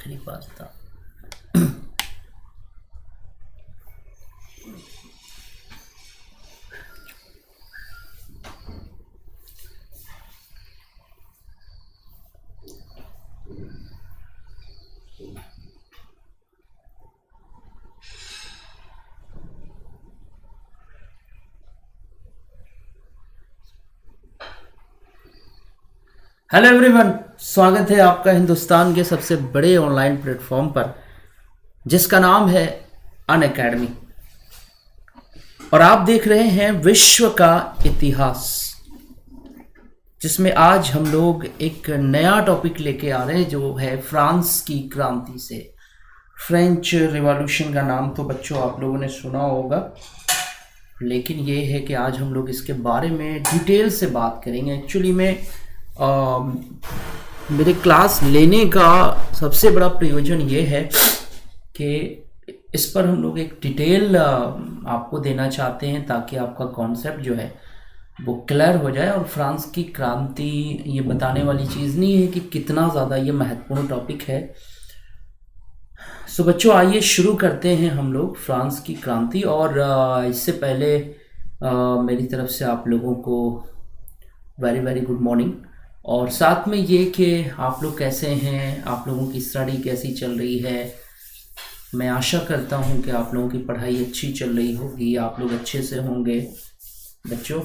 आखिरी पास था। Hello everyone, स्वागत है आपका हिंदुस्तान के सबसे बड़े ऑनलाइन प्लेटफॉर्म पर जिसका नाम है अनअकैडमी। और आप देख रहे हैं विश्व का इतिहास, जिसमें आज हम लोग एक नया टॉपिक लेके आ रहे हैं जो है फ्रांस की क्रांति से। फ्रेंच रिवॉल्यूशन का नाम तो बच्चों आप लोगों ने सुना होगा, लेकिन ये है कि आज हम लोग इसके बारे में डिटेल से बात करेंगे। एक्चुअली में मेरे क्लास लेने का सबसे बड़ा प्रयोजन ये है कि इस पर हम लोग एक डिटेल आपको देना चाहते हैं ताकि आपका कॉन्सेप्ट जो है वो क्लियर हो जाए। और फ्रांस की क्रांति ये बताने वाली चीज़ नहीं है कि कितना ज़्यादा ये महत्वपूर्ण टॉपिक है। सो बच्चों, आइए शुरू करते हैं हम लोग फ्रांस की क्रांति। और इससे पहले मेरी तरफ से आप लोगों को वेरी वेरी गुड मॉर्निंग। और साथ में ये कि आप लोग कैसे हैं, आप लोगों की स्टडी कैसी चल रही है। मैं आशा करता हूँ कि आप लोगों की पढ़ाई अच्छी चल रही होगी, आप लोग अच्छे से होंगे बच्चों।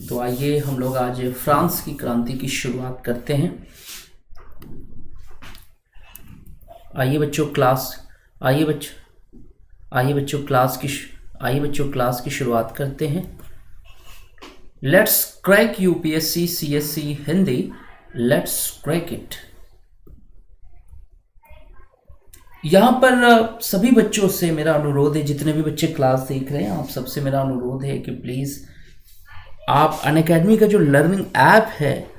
तो आइए हम लोग आज फ्रांस की क्रांति की शुरुआत करते हैं। आइए बच्चों क्लास की शुरुआत करते हैं। Let's crack UPSC CSC Hindi, let's crack it. यहाँ पर सभी बच्चों से मेरा अनुरोध है, जितने भी बच्चे क्लास देख रहे हैं आप सबसे मेरा अनुरोध है कि प्लीज़ आप अनअकैडमी का जो लर्निंग ऐप है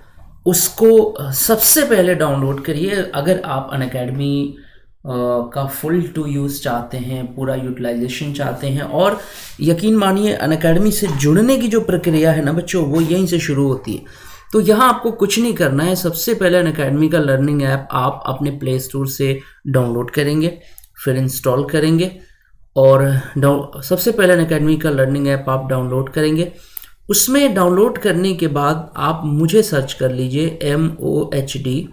उसको सबसे पहले डाउनलोड करिए। अगर आप अनअकैडमी का फुल टू यूज़ चाहते हैं, पूरा यूटिलाइजेशन चाहते हैं, और यकीन मानिए अनअकैडमी से जुड़ने की जो प्रक्रिया है ना बच्चों, वो यहीं से शुरू होती है। तो यहाँ आपको कुछ नहीं करना है। सबसे पहले अनअकैडमी का लर्निंग ऐप आप अपने प्ले स्टोर से डाउनलोड करेंगे, फिर इंस्टॉल करेंगे। और सबसे पहले अनअकैडमी का लर्निंग ऐप आप डाउनलोड करेंगे। उसमें डाउनलोड करने के बाद आप मुझे सर्च कर लीजिए MOHDNADIM,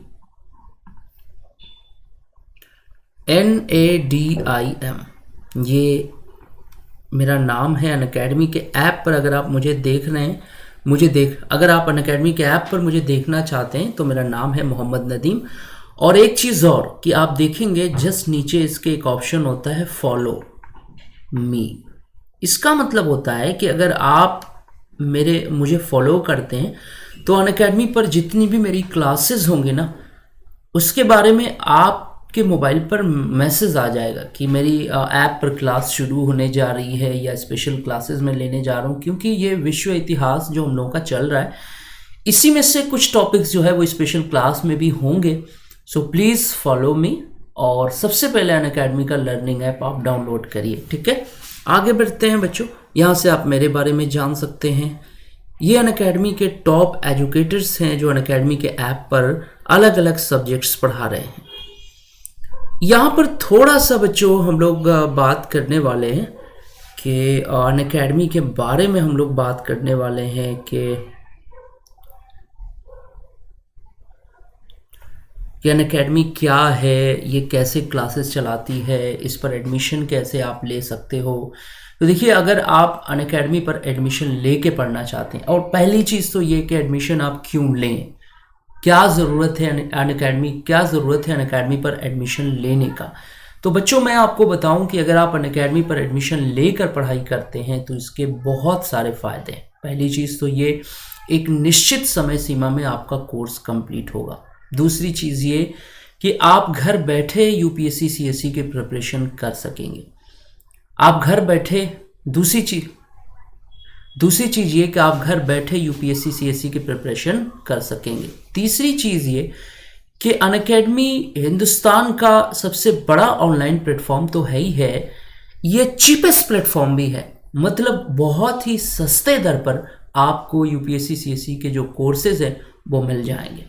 ये मेरा नाम है अनअकैडमी के ऐप पर। अगर आप मुझे देख रहे हैं, अगर आप अनअकैडमी के ऐप पर मुझे देखना चाहते हैं तो मेरा नाम है मोहम्मद नदीम। और एक चीज़ और कि आप देखेंगे जस्ट नीचे इसके एक ऑप्शन होता है फॉलो मी। इसका मतलब होता है कि अगर आप मुझे फॉलो करते हैं तो अनअकैडमी पर जितनी भी मेरी क्लासेस होंगी ना, उसके बारे में आपके मोबाइल पर मैसेज आ जाएगा कि मेरी ऐप पर क्लास शुरू होने जा रही है या स्पेशल क्लासेस में लेने जा रहा हूँ। क्योंकि ये विश्व इतिहास जो हम लोगों का चल रहा है, इसी में से कुछ टॉपिक्स जो है वो स्पेशल क्लास में भी होंगे। So please follow me. और सबसे पहले अनअकैडमी का लर्निंग ऐप आप डाउनलोड करिए, ठीक है। आगे बढ़ते हैं बच्चों। यहाँ से आप मेरे बारे में जान सकते हैं। ये अनअकैडमी के टॉप एजुकेटर्स हैं जो अनअकैडमी के ऐप पर अलग अलग सब्जेक्ट्स पढ़ा रहे हैं। यहाँ पर थोड़ा सा बच्चों हम लोग बात करने वाले हैं कि अनअकैडमी के बारे में हम लोग बात करने वाले हैं कि अनअकैडमी क्या है, ये कैसे क्लासेस चलाती है, इस पर एडमिशन कैसे आप ले सकते हो। तो देखिए, अगर आप अनअकैडमी पर एडमिशन लेके पढ़ना चाहते हैं, और पहली चीज़ तो ये कि एडमिशन आप क्यों लें, क्या ज़रूरत है अनअकैडमी पर एडमिशन लेने का। तो बच्चों मैं आपको बताऊं कि अगर आप अनअकैडमी पर एडमिशन लेकर पढ़ाई करते हैं तो इसके बहुत सारे फ़ायदे हैं। पहली चीज़ तो ये, एक निश्चित समय सीमा में आपका कोर्स कंप्लीट होगा। दूसरी चीज़ ये कि आप घर बैठे यूपीएससी सीएससी के प्रिपरेशन कर सकेंगे। आप घर बैठे दूसरी चीज़ ये कि आप घर बैठे यूपीएससी सीएससी की प्रिपरेशन कर सकेंगे। तीसरी चीज़ ये कि अनअकैडमी हिंदुस्तान का सबसे बड़ा ऑनलाइन प्लेटफॉर्म तो है ही है, ये चीपेस्ट प्लेटफॉर्म भी है। मतलब बहुत ही सस्ते दर पर आपको यूपीएससी सीएससी के जो कोर्सेज हैं वो मिल जाएंगे।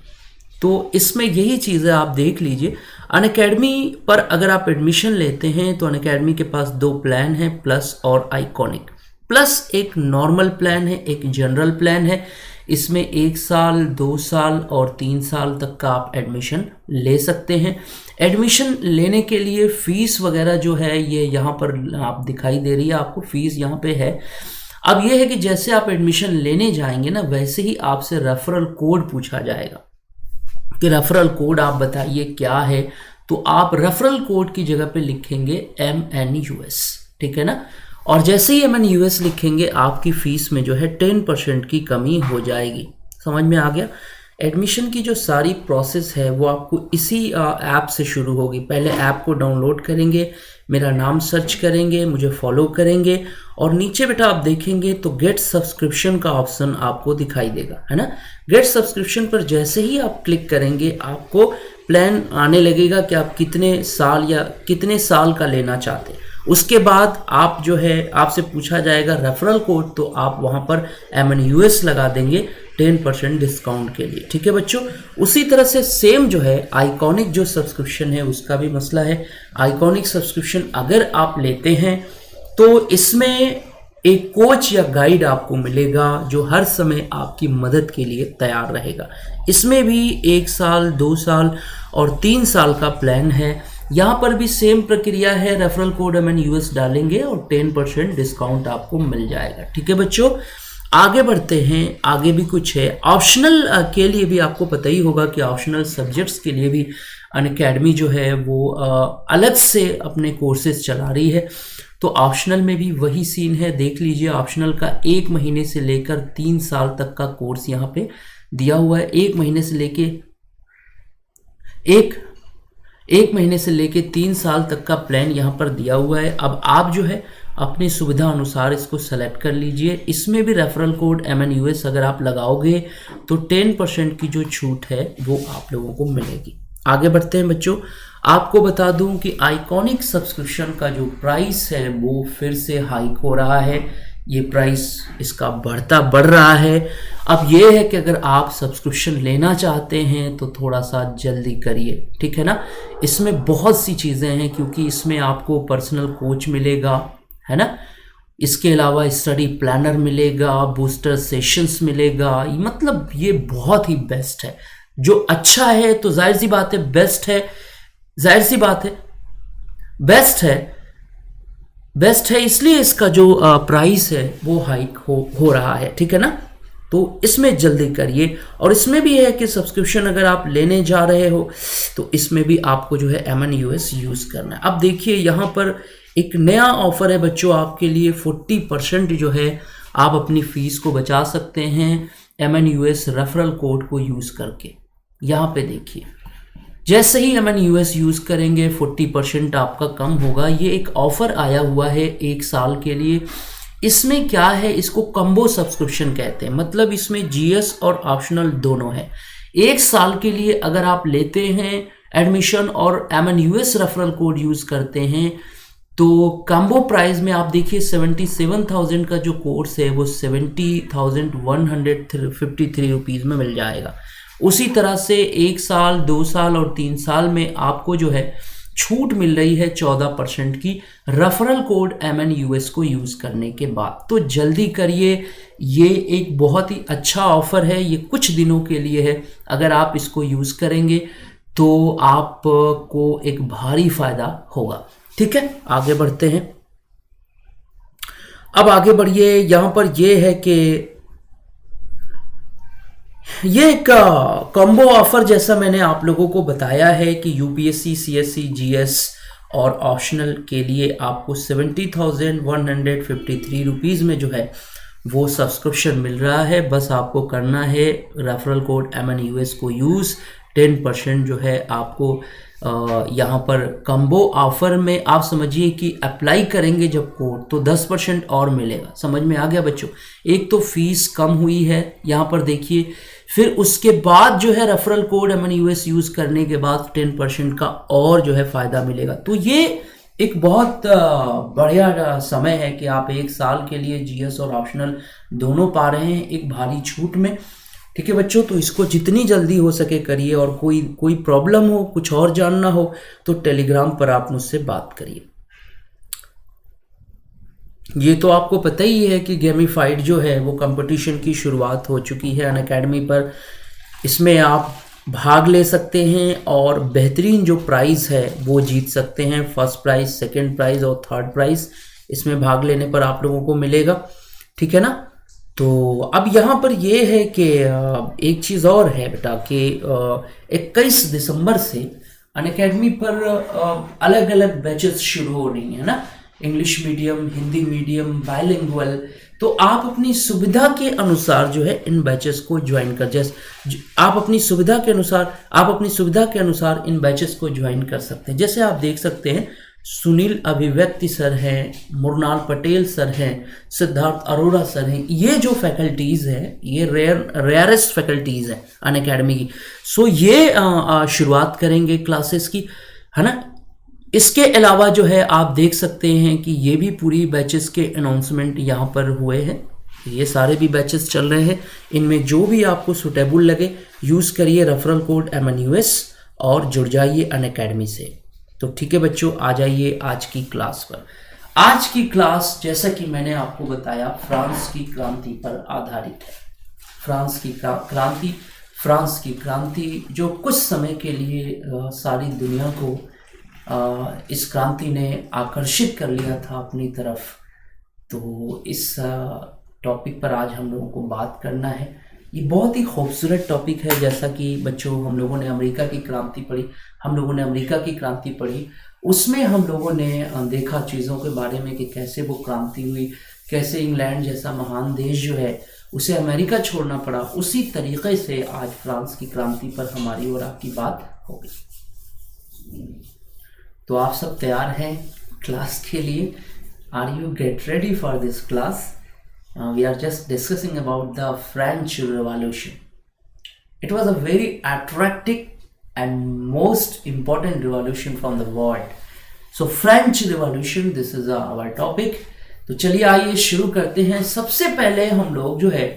तो इसमें यही चीज़ें आप देख लीजिए। अनअकैडमी पर अगर आप एडमिशन लेते हैं तो अनअकैडमी के पास 2 प्लान हैं, प्लस और आइकॉनिक। प्लस एक नॉर्मल प्लान है, एक जनरल प्लान है। इसमें 1 साल, 2 साल और 3 साल तक का आप एडमिशन ले सकते हैं। एडमिशन लेने के लिए फ़ीस वगैरह जो है ये यहाँ पर आप दिखाई दे रही है, आपको फ़ीस यहाँ पे है। अब ये है कि जैसे आप एडमिशन लेने जाएंगे ना, वैसे ही आपसे रेफरल कोड पूछा जाएगा कि रेफरल कोड आप बताइए क्या है। तो आप रेफरल कोड की जगह पे लिखेंगे MNUS, ठीक है ना। और जैसे ही MNUS लिखेंगे आपकी फ़ीस में जो है 10% की कमी हो जाएगी। समझ में आ गया। एडमिशन की जो सारी प्रोसेस है वो आपको इसी ऐप से शुरू होगी। पहले ऐप को डाउनलोड करेंगे, मेरा नाम सर्च करेंगे, मुझे फॉलो करेंगे और नीचे बेटा आप देखेंगे तो गेट सब्सक्रिप्शन का ऑप्शन आपको दिखाई देगा, है ना। गेट सब्सक्रिप्शन पर जैसे ही आप क्लिक करेंगे आपको प्लान आने लगेगा कि आप कितने साल या कितने साल का लेना चाहते हैं। उसके बाद आप जो है आपसे पूछा जाएगा रेफरल कोड, तो आप वहाँ पर MNUS लगा देंगे 10% डिस्काउंट के लिए, ठीक है बच्चों। उसी तरह से सेम जो है आइकॉनिक जो सब्सक्रिप्शन है उसका भी मसला है। आइकॉनिक सब्सक्रिप्शन अगर आप लेते हैं तो इसमें एक कोच या गाइड आपको मिलेगा जो हर समय आपकी मदद के लिए तैयार रहेगा। इसमें भी 1 साल, 2 साल और 3 साल का प्लान है। यहाँ पर भी सेम प्रक्रिया है, रेफरल कोड MNUS डालेंगे और 10% डिस्काउंट आपको मिल जाएगा, ठीक है बच्चों। आगे बढ़ते हैं, आगे भी कुछ है। ऑप्शनल के लिए भी आपको पता ही होगा कि ऑप्शनल सब्जेक्ट्स के लिए भी अनअकैडमी जो है वो अलग से अपने कोर्सेज चला रही है। तो ऑप्शनल में भी वही सीन है, देख लीजिए। ऑप्शनल का 1 महीने से लेकर 3 साल तक का कोर्स यहाँ पे दिया हुआ है। 1 महीने से लेके 3 साल तक का प्लान यहाँ पर दिया हुआ है। अब आप जो है अपनी सुविधा अनुसार इसको सेलेक्ट कर लीजिए। इसमें भी रेफरल कोड MNUS अगर आप लगाओगे तो 10% की जो छूट है वो आप लोगों को मिलेगी। आगे बढ़ते हैं बच्चों। आपको बता दूं कि आइकॉनिक सब्सक्रिप्शन का जो प्राइस है वो फिर से हाइक हो रहा है। ये प्राइस इसका बढ़ रहा है। अब ये है कि अगर आप सब्सक्रिप्शन लेना चाहते हैं तो थोड़ा सा जल्दी करिए, ठीक है ना। इसमें बहुत सी चीज़ें हैं, क्योंकि इसमें आपको पर्सनल कोच मिलेगा, है ना। इसके अलावा स्टडी प्लानर मिलेगा, बूस्टर सेशंस मिलेगा। मतलब ये बहुत ही बेस्ट है। जो अच्छा है तो जाहिर सी बात है बेस्ट है, जाहिर सी बात है बेस्ट है, इसलिए इसका जो प्राइस है वो हाइक हो रहा है, ठीक है ना। तो इसमें जल्दी करिए। और इसमें भी है कि सब्सक्रिप्शन अगर आप लेने जा रहे हो तो इसमें भी आपको जो है MNUS यूज़ करना है। अब देखिए यहाँ पर एक नया ऑफर है बच्चों आपके लिए। 40% जो है आप अपनी फ़ीस को बचा सकते हैं MNUS रेफरल कोड को यूज़ करके। यहाँ पे देखिए, जैसे ही MNUS यूज़ करेंगे 40% आपका कम होगा। ये एक ऑफ़र आया हुआ है 1 साल के लिए। इसमें क्या है, इसको कम्बो सब्सक्रिप्शन कहते हैं। मतलब इसमें GS और ऑप्शनल दोनों है। 1 साल के लिए अगर आप लेते हैं एडमिशन और MNUS रेफरल कोड यूज़ करते हैं तो कम्बो प्राइस में आप देखिए 77,000 का जो कोर्स है वो 70,153 रुपीज़ में मिल जाएगा। उसी तरह से 1 साल, 2 साल और 3 साल में आपको जो है छूट मिल रही है 14% की रेफरल कोड MNUS को यूज़ करने के बाद। तो जल्दी करिए, ये एक बहुत ही अच्छा ऑफ़र है। ये कुछ दिनों के लिए है। अगर आप इसको यूज़ करेंगे तो आपको एक भारी फ़ायदा होगा, ठीक है। आगे बढ़ते हैं। अब आगे बढ़िए। यहाँ पर ये है कि ये एक कॉम्बो ऑफर जैसा मैंने आप लोगों को बताया है कि UPSC, CSE, GS और ऑप्शनल के लिए आपको 70,153 रुपीज़ में जो है वो सब्सक्रिप्शन मिल रहा है। बस आपको करना है रेफरल कोड MNUS को यूज़। 10% जो है आपको यहाँ पर कम्बो ऑफर में आप समझिए कि अप्लाई करेंगे जब कोड तो 10% और मिलेगा। समझ में आ गया बच्चों। एक तो फीस कम हुई है यहाँ पर देखिए, फिर उसके बाद जो है रेफरल कोड MNUS यूज़ करने के बाद 10% का और जो है फ़ायदा मिलेगा। तो ये एक बहुत बढ़िया समय है कि आप 1 साल के लिए GS और ऑप्शनल दोनों पा रहे हैं एक भारी छूट में। ठीक है बच्चों, तो इसको जितनी जल्दी हो सके करिए, और कोई प्रॉब्लम हो, कुछ और जानना हो तो टेलीग्राम पर आप मुझसे बात करिए। ये तो आपको पता ही है कि गेमिफाइड जो है वो कंपटीशन की शुरुआत हो चुकी है अनअकैडमी पर। इसमें आप भाग ले सकते हैं और बेहतरीन जो प्राइज़ है वो जीत सकते हैं। फर्स्ट प्राइज़, सेकंड प्राइज़ और थर्ड प्राइज़ इसमें भाग लेने पर आप लोगों को मिलेगा, ठीक है ना। तो अब यहाँ पर ये है कि एक चीज़ और है बेटा कि 21 दिसंबर से अनअकैडमी पर अलग अलग बैचेस शुरू हो रही हैं ना, English medium, Hindi medium, bilingual. तो आप अपनी सुविधा के अनुसार जो है इन बैचेस को ज्वाइन कर, जैसे आप अपनी सुविधा के अनुसार इन बैचेस को ज्वाइन कर सकते हैं। जैसे आप देख सकते हैं सुनील अभिव्यक्ति सर हैं, मुरनाल पटेल सर हैं, सिद्धार्थ अरोड़ा सर हैं। ये जो फैकल्टीज़ हैं ये रेयरेस्ट फैकल्टीज़ हैं अनअकैडमी की। सो ये शुरुआत करेंगे क्लासेस की, है ना। इसके अलावा जो है आप देख सकते हैं कि ये भी पूरी बैचेस के अनाउंसमेंट यहाँ पर हुए हैं। ये सारे भी बैचेस चल रहे हैं। इनमें जो भी आपको सुटेबल लगे यूज़ करिए रेफरल कोड MNUS और जुड़ जाइए अनअकैडमी से। तो ठीक है बच्चों, आ जाइए आज की क्लास पर। आज की क्लास जैसा कि मैंने आपको बताया फ्रांस की क्रांति पर आधारित है। फ्रांस की क्रांति जो कुछ समय के लिए सारी दुनिया को इस क्रांति ने आकर्षित कर लिया था अपनी तरफ। तो इस टॉपिक पर आज हम लोगों को बात करना है। ये बहुत ही खूबसूरत टॉपिक है। जैसा कि बच्चों हम लोगों ने अमेरिका की क्रांति पढ़ी, उसमें हम लोगों ने देखा चीज़ों के बारे में कि कैसे वो क्रांति हुई, कैसे इंग्लैंड जैसा महान देश जो है उसे अमेरिका छोड़ना पड़ा। उसी तरीके से आज फ्रांस की क्रांति पर हमारी और आपकी बात होगी। तो आप सब तैयार हैं क्लास के लिए? Are you get ready for this class? We are just discussing about the French Revolution. It was a very attractive and most important revolution from the world. So French Revolution, this is our topic. तो चलिए आइए शुरू करते हैं। सबसे पहले हम लोग जो है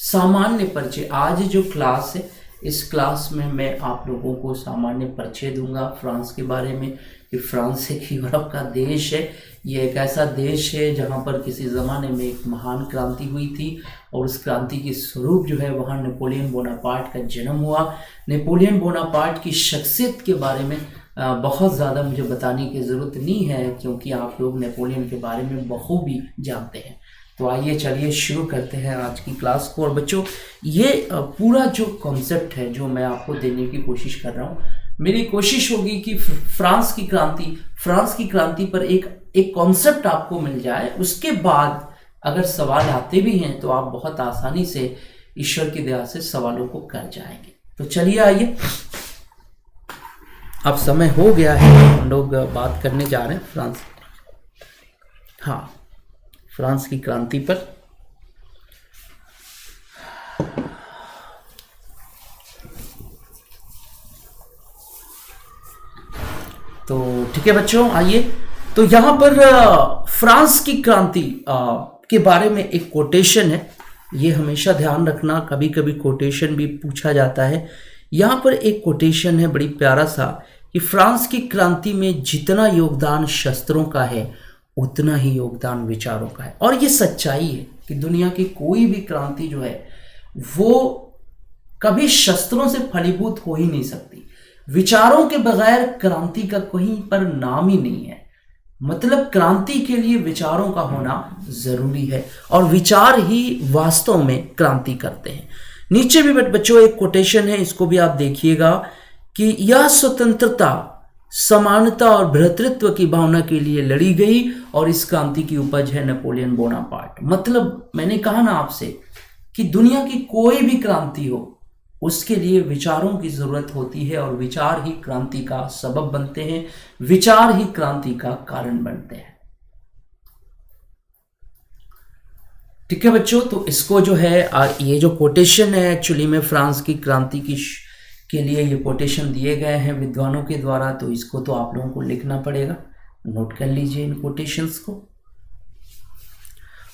सामान्य परिचय, आज जो क्लास है इस क्लास में मैं आप लोगों को सामान्य परिचय दूंगा फ्रांस के बारे में कि फ्रांस एक यूरोप का देश है। ये एक ऐसा देश है जहाँ पर किसी ज़माने में एक महान क्रांति हुई थी और उस क्रांति के स्वरूप जो है वहाँ नेपोलियन बोनापार्ट का जन्म हुआ। नेपोलियन बोनापार्ट की शख्सियत के बारे में बहुत ज़्यादा मुझे बताने की ज़रूरत नहीं है क्योंकि आप लोग नेपोलियन के बारे में बखूबी जानते हैं। तो आइए चलिए शुरू करते हैं आज की क्लास को। और बच्चों ये पूरा जो कॉन्सेप्ट है जो मैं आपको देने की कोशिश कर रहा हूँ, मेरी कोशिश होगी कि फ्रांस की क्रांति पर एक कॉन्सेप्ट आपको मिल जाए। उसके बाद अगर सवाल आते भी हैं तो आप बहुत आसानी से ईश्वर की दया से सवालों को कर जाएंगे। तो चलिए आइए, अब समय हो गया है, हम लोग बात करने जा रहे हैं फ्रांस की क्रांति पर। तो ठीक है बच्चों आइए, तो यहाँ पर फ्रांस की क्रांति के बारे में एक कोटेशन है। ये हमेशा ध्यान रखना, कभी कभी कोटेशन भी पूछा जाता है। यहाँ पर एक कोटेशन है बड़ी प्यारा सा कि फ्रांस की क्रांति में जितना योगदान शस्त्रों का है उतना ही योगदान विचारों का है। और ये सच्चाई है कि दुनिया की कोई भी क्रांति जो है वो कभी शस्त्रों से फलीभूत हो ही नहीं सकती। विचारों के बगैर क्रांति का कहीं पर नाम ही नहीं है। मतलब क्रांति के लिए विचारों का होना जरूरी है और विचार ही वास्तव में क्रांति करते हैं। नीचे भी बच्चों एक कोटेशन है, इसको भी आप देखिएगा कि यह स्वतंत्रता, समानता और भ्रातृत्व की भावना के लिए लड़ी गई और इस क्रांति की उपज है नेपोलियन बोनापार्ट। मतलब मैंने कहा ना आपसे कि दुनिया की कोई भी क्रांति हो उसके लिए विचारों की जरूरत होती है और विचार ही क्रांति का सबब बनते हैं, विचार ही क्रांति का कारण बनते हैं। ठीक है बच्चों, तो इसको जो है ये जो कोटेशन है एक्चुअली में फ्रांस की क्रांति के लिए ये कोटेशन दिए गए हैं विद्वानों के द्वारा। तो इसको तो आप लोगों को लिखना पड़ेगा, नोट कर लीजिए इन कोटेशंस को।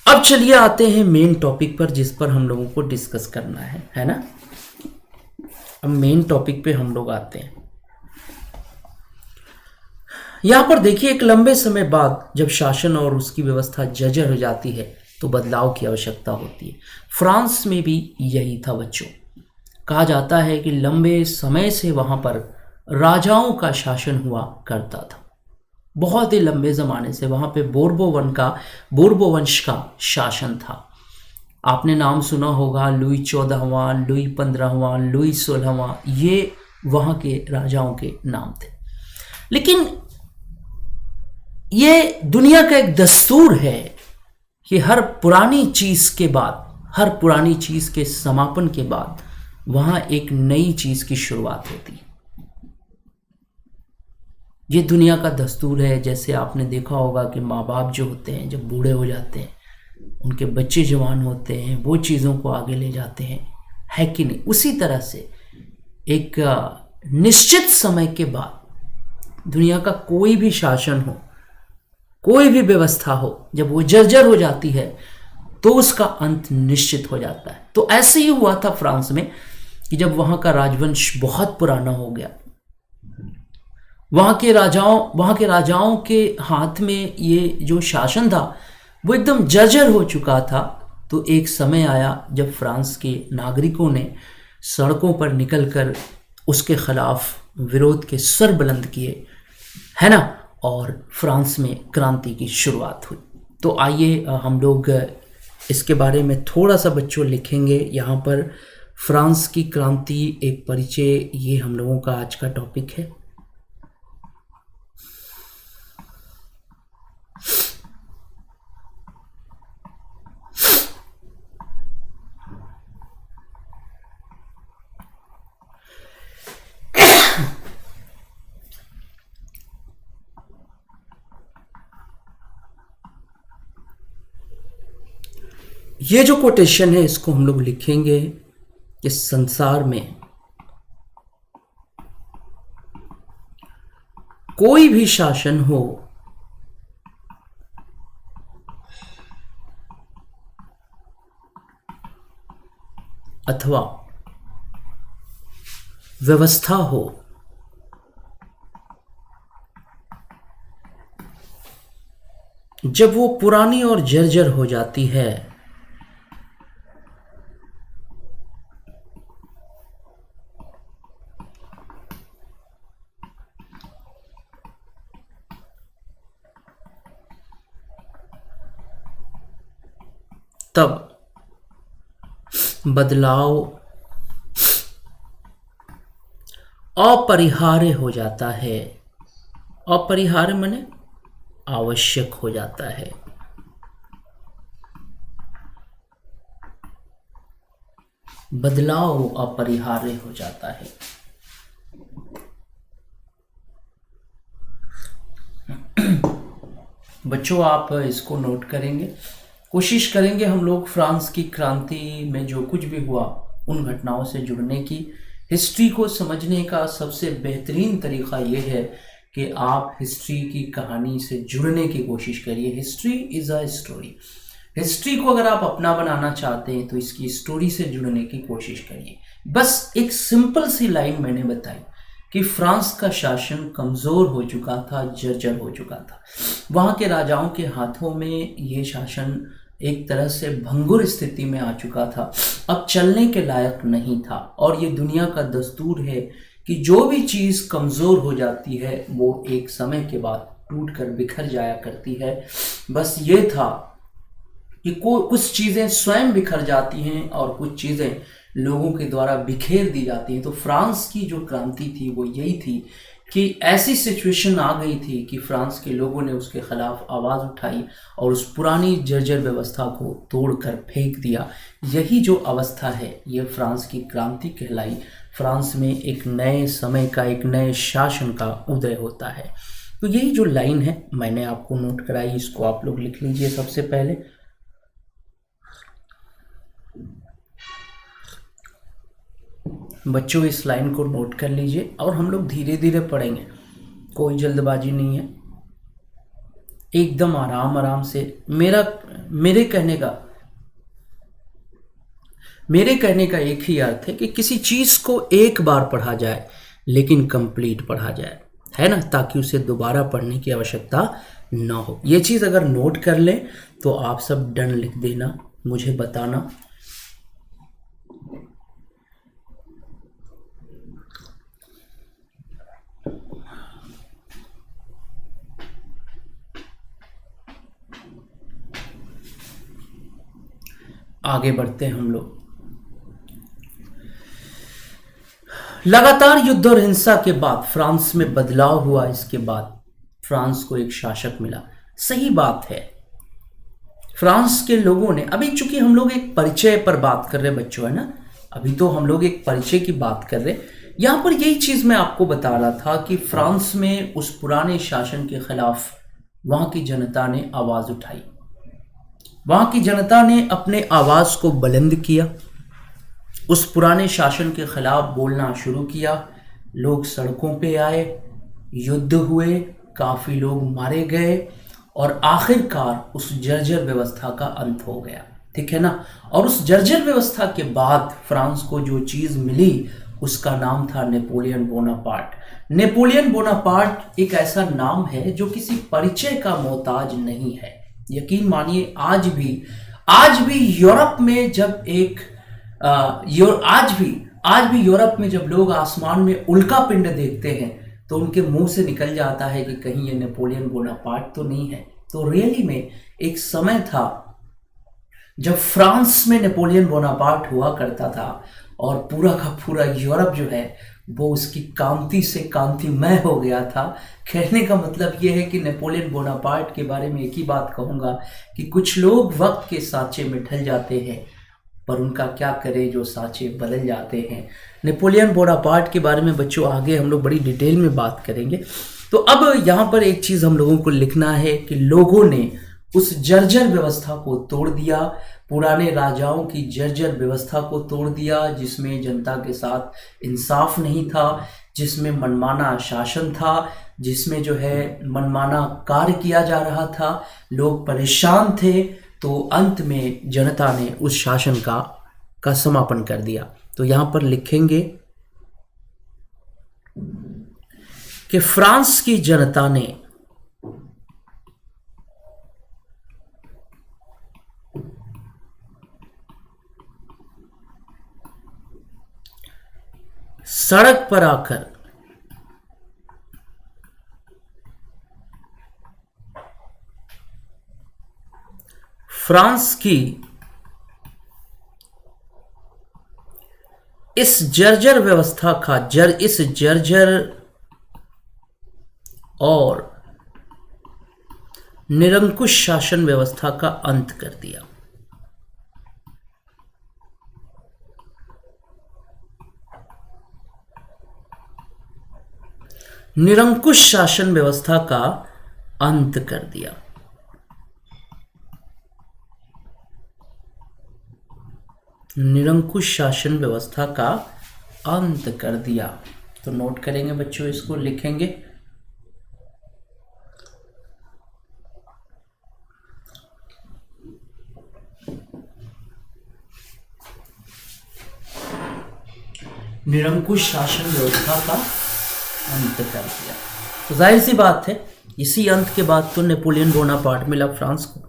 अब चलिए आते हैं मेन टॉपिक पर जिस पर हम लोगों को डिस्कस करना है ना। अब मेन टॉपिक पे हम लोग आते हैं। यहाँ पर देखिए, एक लंबे समय बाद जब शासन और उसकी व्यवस्था जर्जर हो जाती है तो बदलाव की आवश्यकता होती है। फ्रांस में भी यही था बच्चों। कहा जाता है कि लंबे समय से वहाँ पर राजाओं का शासन हुआ करता था। बहुत ही लंबे ज़माने से वहाँ पे बोर्बो वंश का शासन था। आपने नाम सुना होगा लुई 14वां, लुई 15वां, लुई 16वां, ये वहाँ के राजाओं के नाम थे। लेकिन ये दुनिया का एक दस्तूर है कि हर पुरानी चीज के बाद, हर पुरानी चीज के समापन के बाद वहां एक नई चीज की शुरुआत होती है। ये दुनिया का दस्तूर है। जैसे आपने देखा होगा कि माँ बाप जो होते हैं जब बूढ़े हो जाते हैं, उनके बच्चे जवान होते हैं, वो चीज़ों को आगे ले जाते हैं, है कि नहीं? उसी तरह से एक निश्चित समय के बाद दुनिया का कोई भी शासन हो, कोई भी व्यवस्था हो, जब वो जर्जर हो जाती है तो उसका अंत निश्चित हो जाता है। तो ऐसे ही हुआ था फ्रांस में कि जब वहाँ का राजवंश बहुत पुराना हो गया, वहाँ के राजाओं के हाथ में ये जो शासन था वो एकदम जर्जर हो चुका था। तो एक समय आया जब फ्रांस के नागरिकों ने सड़कों पर निकलकर उसके खिलाफ विरोध के स्वर बुलंद किए, है ना, और फ्रांस में क्रांति की शुरुआत हुई। तो आइए हम लोग इसके बारे में थोड़ा सा बच्चों लिखेंगे। यहाँ पर फ्रांस की क्रांति एक परिचय, ये हम लोगों का आज का टॉपिक है। ये जो कोटेशन है इसको हम लोग लिखेंगे, इस संसार में कोई भी शासन हो अथवा व्यवस्था हो, जब वो पुरानी और जर्जर हो जाती है तब बदलाव अपरिहार्य हो जाता है। अपरिहार्य माने आवश्यक हो जाता है। बदलाव अपरिहार्य हो जाता है। बच्चों आप इसको नोट करेंगे। कोशिश करेंगे हम लोग फ्रांस की क्रांति में जो कुछ भी हुआ उन घटनाओं से जुड़ने की। हिस्ट्री को समझने का सबसे बेहतरीन तरीका ये है कि आप हिस्ट्री की कहानी से जुड़ने की कोशिश करिए। History is a story. History को अगर आप अपना बनाना चाहते हैं तो इसकी स्टोरी से जुड़ने की कोशिश करिए। बस एक सिंपल सी लाइन मैंने बताई कि फ्रांस का शासन कमज़ोर हो चुका था, जर्जर हो चुका था। वहाँ के राजाओं के हाथों में ये शासन एक तरह से भंगुर स्थिति में आ चुका था, अब चलने के लायक नहीं था। और ये दुनिया का दस्तूर है कि जो भी चीज़ कमज़ोर हो जाती है वो एक समय के बाद टूट कर बिखर जाया करती है। बस ये था कि कुछ चीज़ें स्वयं बिखर जाती हैं और कुछ चीज़ें लोगों के द्वारा बिखेर दी जाती हैं। तो फ्रांस की जो क्रांति थी वो यही थी कि ऐसी सिचुएशन आ गई थी कि फ्रांस के लोगों ने उसके खिलाफ आवाज़ उठाई और उस पुरानी जर्जर व्यवस्था को तोड़कर फेंक दिया। यही जो अवस्था है ये फ्रांस की क्रांति कहलाई। फ्रांस में एक नए समय का, एक नए शासन का उदय होता है। तो यही जो लाइन है मैंने आपको नोट कराई, इसको आप लोग लिख लीजिए सबसे पहले। बच्चों इस लाइन को नोट कर लीजिए और हम लोग धीरे धीरे पढ़ेंगे, कोई जल्दबाजी नहीं है, एकदम आराम आराम से। मेरे कहने का एक ही अर्थ है कि किसी चीज को एक बार पढ़ा जाए लेकिन कंप्लीट पढ़ा जाए, है ना, ताकि उसे दोबारा पढ़ने की आवश्यकता ना हो। ये चीज अगर नोट कर ले तो आप सब डन लिख देना, मुझे बताना। आगे बढ़ते हैं हम लोग। लगातार युद्ध और हिंसा के बाद फ्रांस में बदलाव हुआ। इसके बाद फ्रांस को एक शासक मिला। सही बात है, फ्रांस के लोगों ने, अभी चूंकि हम लोग एक परिचय पर बात कर रहे हैं बच्चों, है ना, अभी तो हम लोग एक परिचय की बात कर रहे हैं। यहां पर यही चीज मैं आपको बता रहा था कि फ्रांस में उस पुराने शासन के खिलाफ वहां की जनता ने आवाज उठाई। वहां की जनता ने अपने आवाज को बुलंद किया, उस पुराने शासन के खिलाफ बोलना शुरू किया। लोग सड़कों पे आए, युद्ध हुए, काफी लोग मारे गए और आखिरकार उस जर्जर व्यवस्था का अंत हो गया, ठीक है ना। और उस जर्जर व्यवस्था के बाद फ्रांस को जो चीज मिली उसका नाम था नेपोलियन बोनापार्ट। नेपोलियन बोनापार्ट एक ऐसा नाम है जो किसी परिचय का मोहताज नहीं है। यकीन मानिए, आज भी यूरोप में जब आज भी यूरोप में जब लोग आसमान में उल्का पिंड देखते हैं तो उनके मुंह से निकल जाता है कि कहीं ये नेपोलियन बोनापार्ट तो नहीं है। तो रियली में एक समय था जब फ्रांस में नेपोलियन बोनापार्ट हुआ करता था और पूरा का पूरा यूरोप जो है वो उसकी कांति से कांतिमय हो गया था। कहने का मतलब ये है कि नेपोलियन बोनापार्ट के बारे में एक ही बात कहूँगा कि कुछ लोग वक्त के सांचे में ढल जाते हैं, पर उनका क्या करे जो सांचे बदल जाते हैं। नेपोलियन बोनापार्ट के बारे में बच्चों आगे हम लोग बड़ी डिटेल में बात करेंगे। तो अब यहाँ पर एक चीज़ हम लोगों को लिखना है कि लोगों ने उस जर्जर व्यवस्था को तोड़ दिया, पुराने राजाओं की जर्जर व्यवस्था को तोड़ दिया, जिसमें जनता के साथ इंसाफ नहीं था, जिसमें मनमाना शासन था, जिसमें जो है मनमाना कार्य किया जा रहा था, लोग परेशान थे। तो अंत में जनता ने उस शासन का समापन कर दिया। तो यहां पर लिखेंगे कि फ्रांस की जनता ने सड़क पर आकर फ्रांस की इस जर्जर व्यवस्था का इस जर्जर और निरंकुश शासन व्यवस्था का अंत कर दिया। निरंकुश शासन व्यवस्था का अंत कर दिया। निरंकुश शासन व्यवस्था का अंत कर दिया। तो नोट करेंगे बच्चों, इसको लिखेंगे। निरंकुश शासन व्यवस्था का अंत कर दिया। तो जाहिर सी बात है, इसी अंत के बाद तो नेपोलियन बोनापार्ट मिला फ्रांस को।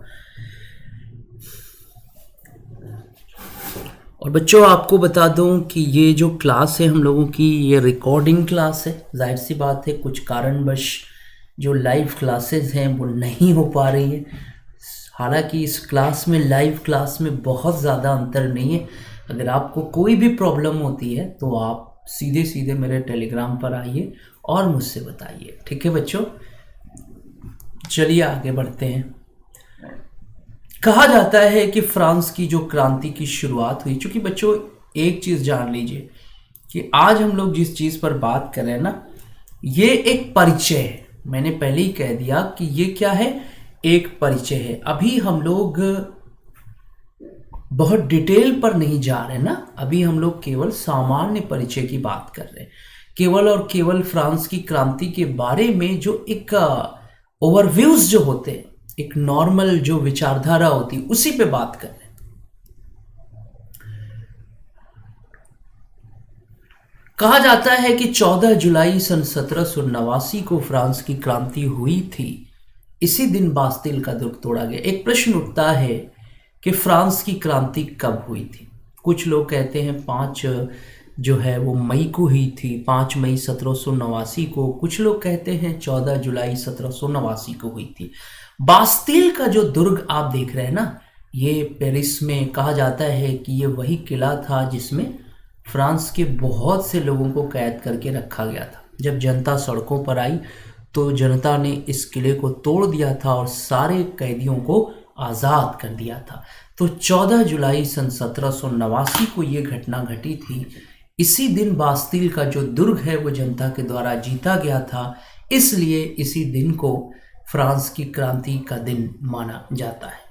और बच्चों आपको बता दूं कि ये जो क्लास है हम लोगों की, ये रिकॉर्डिंग क्लास है। जाहिर सी बात है, कुछ कारणवश जो लाइव क्लासेस हैं वो नहीं हो पा रही है। हालांकि इस क्लास में, लाइव क्लास में बहुत ज़्यादा अंतर नहीं है। अगर आपको कोई भी प्रॉब्लम होती है तो आप सीधे सीधे मेरे टेलीग्राम पर आइए और मुझसे बताइए, ठीक है बच्चों। चलिए आगे बढ़ते हैं। कहा जाता है कि फ्रांस की जो क्रांति की शुरुआत हुई, क्योंकि बच्चों एक चीज़ जान लीजिए कि आज हम लोग जिस चीज़ पर बात कर रहे हैं ना, ये एक परिचय है। मैंने पहले ही कह दिया कि ये क्या है, एक परिचय है। अभी हम लोग बहुत डिटेल पर नहीं जा रहे ना, अभी हम लोग केवल सामान्य परिचय की बात कर रहे हैं। केवल और केवल फ्रांस की क्रांति के बारे में जो एक ओवरव्यूज जो होते हैं, एक नॉर्मल जो विचारधारा होती है, उसी पे बात कर रहे हैं। कहा जाता है कि 14 जुलाई सन 1789 को फ्रांस की क्रांति हुई थी। इसी दिन बास्तिल का दुर्ग तोड़ा गया। एक प्रश्न उठता है कि फ्रांस की क्रांति कब हुई थी। कुछ लोग कहते हैं 5 जो है वो मई को हुई थी, 5 मई 1789 को। कुछ लोग कहते हैं 14 जुलाई 1789 को हुई थी। बास्तिल का जो दुर्ग आप देख रहे हैं ना, ये पेरिस में, कहा जाता है कि ये वही किला था जिसमें फ्रांस के बहुत से लोगों को कैद करके रखा गया था। जब जनता सड़कों पर आई तो जनता ने इस किले को तोड़ दिया था और सारे कैदियों को आज़ाद कर दिया था। तो 14 जुलाई सन 1789 को ये घटना घटी थी। इसी दिन बास्तिल का जो दुर्ग है वो जनता के द्वारा जीता गया था, इसलिए इसी दिन को फ्रांस की क्रांति का दिन माना जाता है।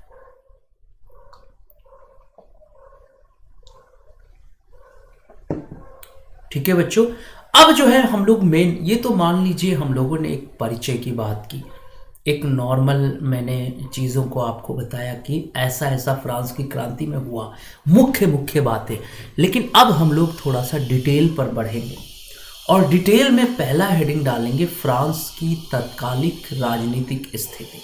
ठीक है बच्चों, अब जो है हम लोग मेन, ये तो मान लीजिए हम लोगों ने एक परिचय की बात की, एक नॉर्मल मैंने चीज़ों को आपको बताया कि ऐसा ऐसा फ्रांस की क्रांति में हुआ, मुख्य बातें। लेकिन अब हम लोग थोड़ा सा डिटेल पर बढ़ेंगे और डिटेल में पहला हेडिंग डालेंगे फ्रांस की तत्कालिक राजनीतिक स्थिति।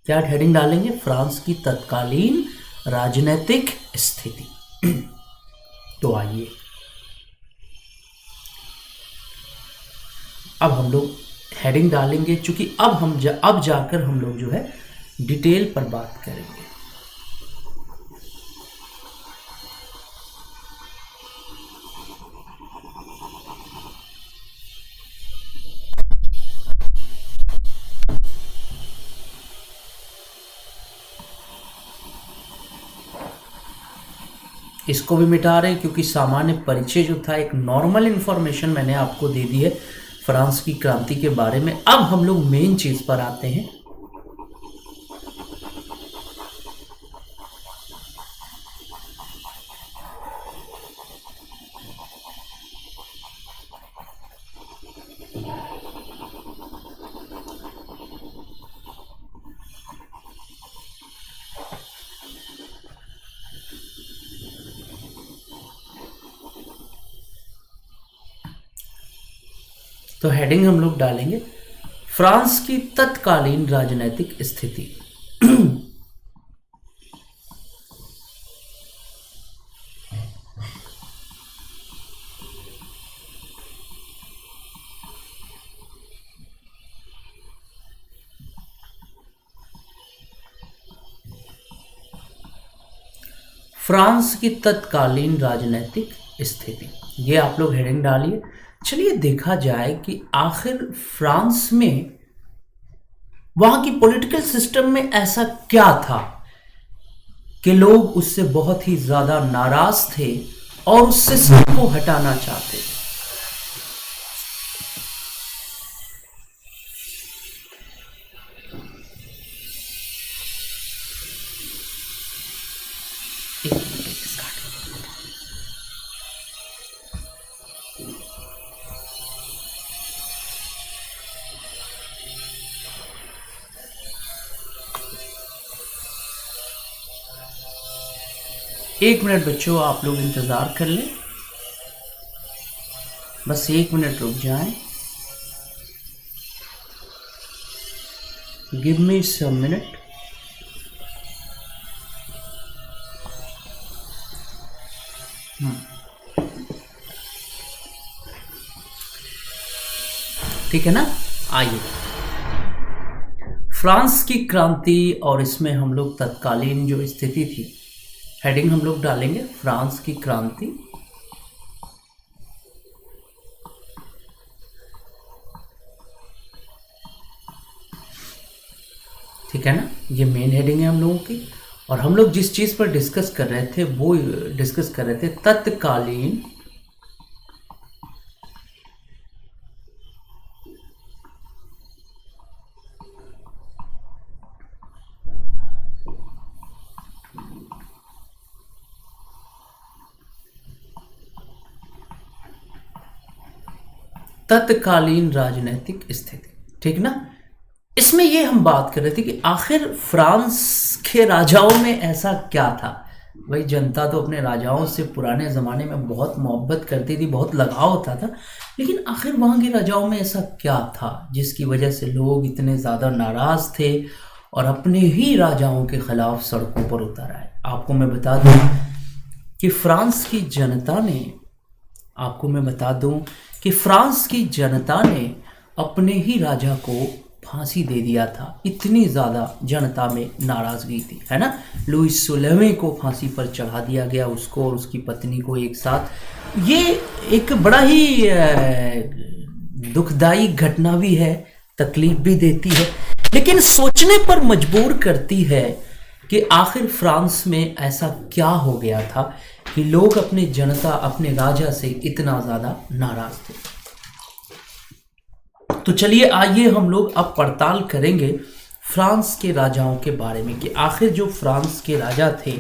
क्या हेडिंग डालेंगे? फ्रांस की तत्कालीन राजनीतिक स्थिति। तो आइए अब हम लोग हेडिंग डालेंगे, चूंकि अब जाकर हम लोग जो है डिटेल पर बात करेंगे। इसको भी मिटा रहे हैं क्योंकि सामान्य परिचय जो था, एक नॉर्मल इंफॉर्मेशन मैंने आपको दे दी है फ्रांस की क्रांति के बारे में। अब हम लोग मेन चीज पर आते हैं। तो हेडिंग हम लोग डालेंगे फ्रांस की तत्कालीन राजनीतिक स्थिति। फ्रांस की तत्कालीन राजनीतिक स्थिति, ये आप लोग हेडिंग डालिए। चलिए देखा जाए कि आखिर फ्रांस में, वहां की पॉलिटिकल सिस्टम में ऐसा क्या था कि लोग उससे बहुत ही ज्यादा नाराज थे और उस सिस्टम को हटाना चाहते थे। एक मिनट बच्चों, आप लोग इंतजार कर लें, बस 1 मिनट रुक जाएं। गिव मी सम मिनट। ठीक है ना। आइए, फ्रांस की क्रांति और इसमें हम लोग तत्कालीन जो स्थिति थी, हेडिंग हम लोग डालेंगे फ्रांस की क्रांति। ठीक है ना, ये मेन हेडिंग है हम लोगों की। और हम लोग जिस चीज पर डिस्कस कर रहे थे वो डिस्कस कर रहे थे तत्कालीन तत्कालीन राजनीतिक स्थिति। ठीक ना, इसमें ये हम बात कर रहे थे कि आखिर फ्रांस के राजाओं में ऐसा क्या था भाई जनता तो अपने राजाओं से पुराने ज़माने में बहुत मोहब्बत करती थी, बहुत लगाव होता था, लेकिन आखिर वहाँ के राजाओं में ऐसा क्या था जिसकी वजह से लोग इतने ज़्यादा नाराज़ थे और अपने ही राजाओं के खिलाफ सड़कों पर उतर आए। आपको मैं बता दूं कि फ्रांस की जनता ने आपको मैं बता दूं कि फ्रांस की जनता ने अपने ही राजा को फांसी दे दिया था। इतनी ज़्यादा जनता में नाराज़गी थी, है ना। लुई 16वें को फांसी पर चढ़ा दिया गया, उसको और उसकी पत्नी को एक साथ। ये एक बड़ा ही दुखदाई घटना भी है, तकलीफ भी देती है, लेकिन सोचने पर मजबूर करती है कि आखिर फ्रांस में ऐसा क्या हो गया था कि लोग अपने जनता, अपने राजा से इतना ज़्यादा नाराज़ थे। तो चलिए आइए हम लोग अब पड़ताल करेंगे फ्रांस के राजाओं के बारे में कि आखिर जो फ्रांस के राजा थे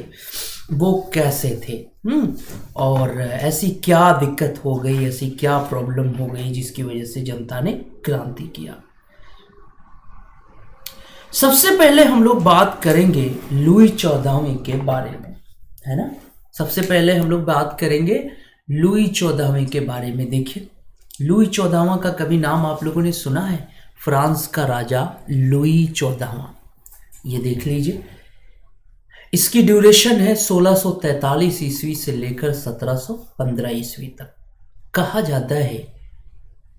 वो कैसे थे। और ऐसी क्या दिक्कत हो गई, ऐसी क्या प्रॉब्लम हो गई जिसकी वजह से जनता ने क्रांति किया। सबसे पहले हम लोग बात करेंगे लुई 14वें के बारे में, है ना। सबसे पहले हम लोग बात करेंगे लुई 14वें के बारे में। देखिए, लुई 14वां का कभी नाम आप लोगों ने सुना है? फ्रांस का राजा लुई 14वां, ये देख लीजिए। इसकी ड्यूरेशन है 1643 ईस्वी से लेकर 1715 ईस्वी तक। कहा जाता है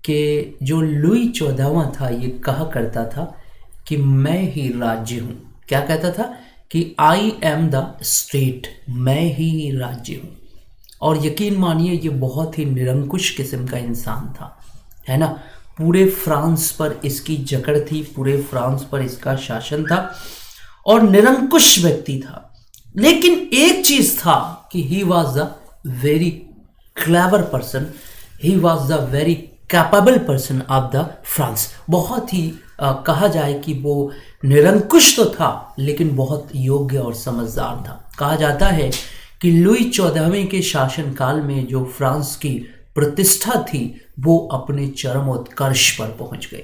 कि जो लुई 14वां था ये कहा करता था कि मैं ही राज्य हूँ। क्या कहता था? कि आई एम द स्टेट, मैं ही राज्य हूँ। और यकीन मानिए ये बहुत ही निरंकुश किस्म का इंसान था, है ना। पूरे फ्रांस पर इसकी जकड़ थी, पूरे फ्रांस पर इसका शासन था और निरंकुश व्यक्ति था। लेकिन एक चीज था कि he was the very clever person, he was the very capable person of the France. बहुत ही कहा जाए कि वो निरंकुश तो था लेकिन बहुत योग्य और समझदार था। कहा जाता है कि लुई 14वें के शासनकाल में जो फ्रांस की प्रतिष्ठा थी वो अपने चरमोत्कर्ष पर पहुंच गई।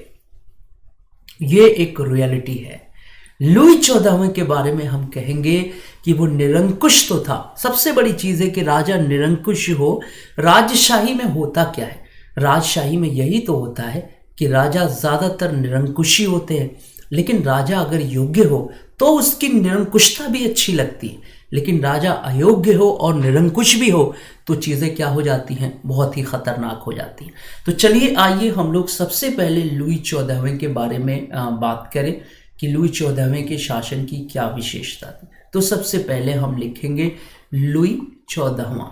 ये एक रियलिटी है। लुई 14वें के बारे में हम कहेंगे कि वो निरंकुश तो था। सबसे बड़ी चीज है कि राजा निरंकुश हो। राजशाही में होता क्या है? राजशाही में यही तो होता है कि राजा ज्यादातर निरंकुशी होते हैं, लेकिन राजा अगर योग्य हो तो उसकी निरंकुशता भी अच्छी लगती है। लेकिन राजा अयोग्य हो और निरंकुश भी हो तो चीज़ें क्या हो जाती हैं? बहुत ही खतरनाक हो जाती हैं। तो चलिए आइए हम लोग सबसे पहले लुई 14वें के बारे में बात करें कि लुई 14वें के शासन की क्या विशेषता थी। तो सबसे पहले हम लिखेंगे लुई 14वां।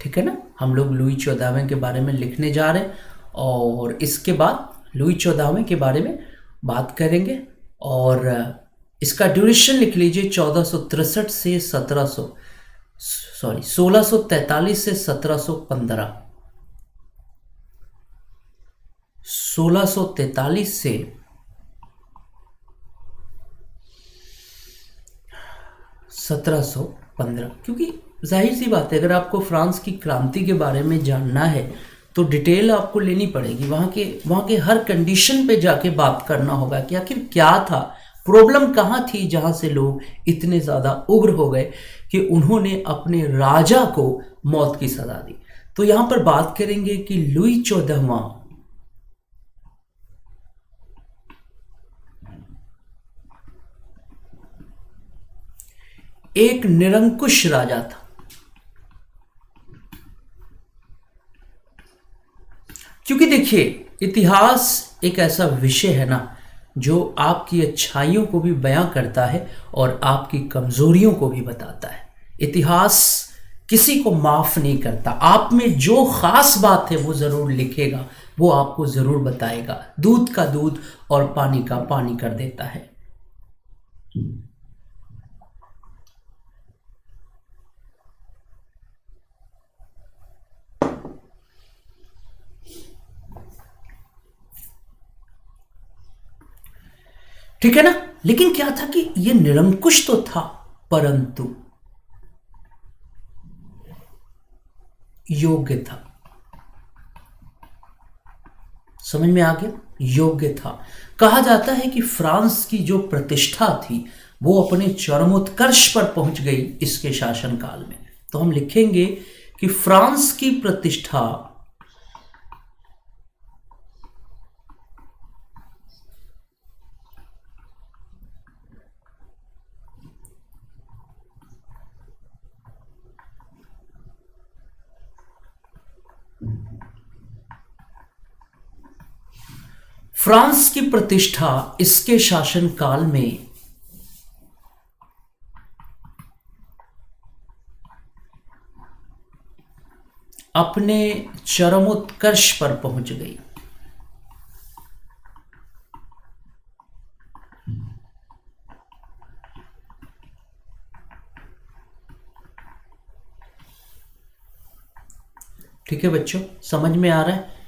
ठीक है ना, हम लोग लुई 14वें के बारे में लिखने जा रहे हैं और इसके बाद लुई 14वें के बारे में बात करेंगे। और इसका ड्यूरेशन लिख लीजिए 1463 से 1643 से 1715। 1643 से 1715, क्योंकि जाहिर सी बात है अगर आपको फ्रांस की क्रांति के बारे में जानना है तो डिटेल आपको लेनी पड़ेगी। वहाँ के हर कंडीशन पे जाके बात करना होगा कि आखिर क्या था, प्रॉब्लम कहाँ थी जहाँ से लोग इतने ज़्यादा उग्र हो गए कि उन्होंने अपने राजा को मौत की सजा दी। तो यहाँ पर बात करेंगे कि लुई 14वां एक निरंकुश राजा था। क्योंकि देखिए, इतिहास एक ऐसा विषय है ना जो आपकी अच्छाइयों को भी बयां करता है और आपकी कमजोरियों को भी बताता है। इतिहास किसी को माफ नहीं करता। आप में जो खास बात है वो जरूर लिखेगा, वो आपको जरूर बताएगा। दूध का दूध और पानी का पानी कर देता है। ठीक है ना। लेकिन क्या था कि ये निरंकुश तो था परंतु योग्य था, समझ में आ गया? योग्य था। कहा जाता है कि फ्रांस की जो प्रतिष्ठा थी वो अपने चरमोत्कर्ष पर पहुंच गई इसके शासनकाल में। तो हम लिखेंगे कि फ्रांस की प्रतिष्ठा फ्रांस की प्रतिष्ठा इसके शासनकाल में अपने चरमोत्कर्ष पर पहुंच गई। ठीक है बच्चों, समझ में आ रहा है?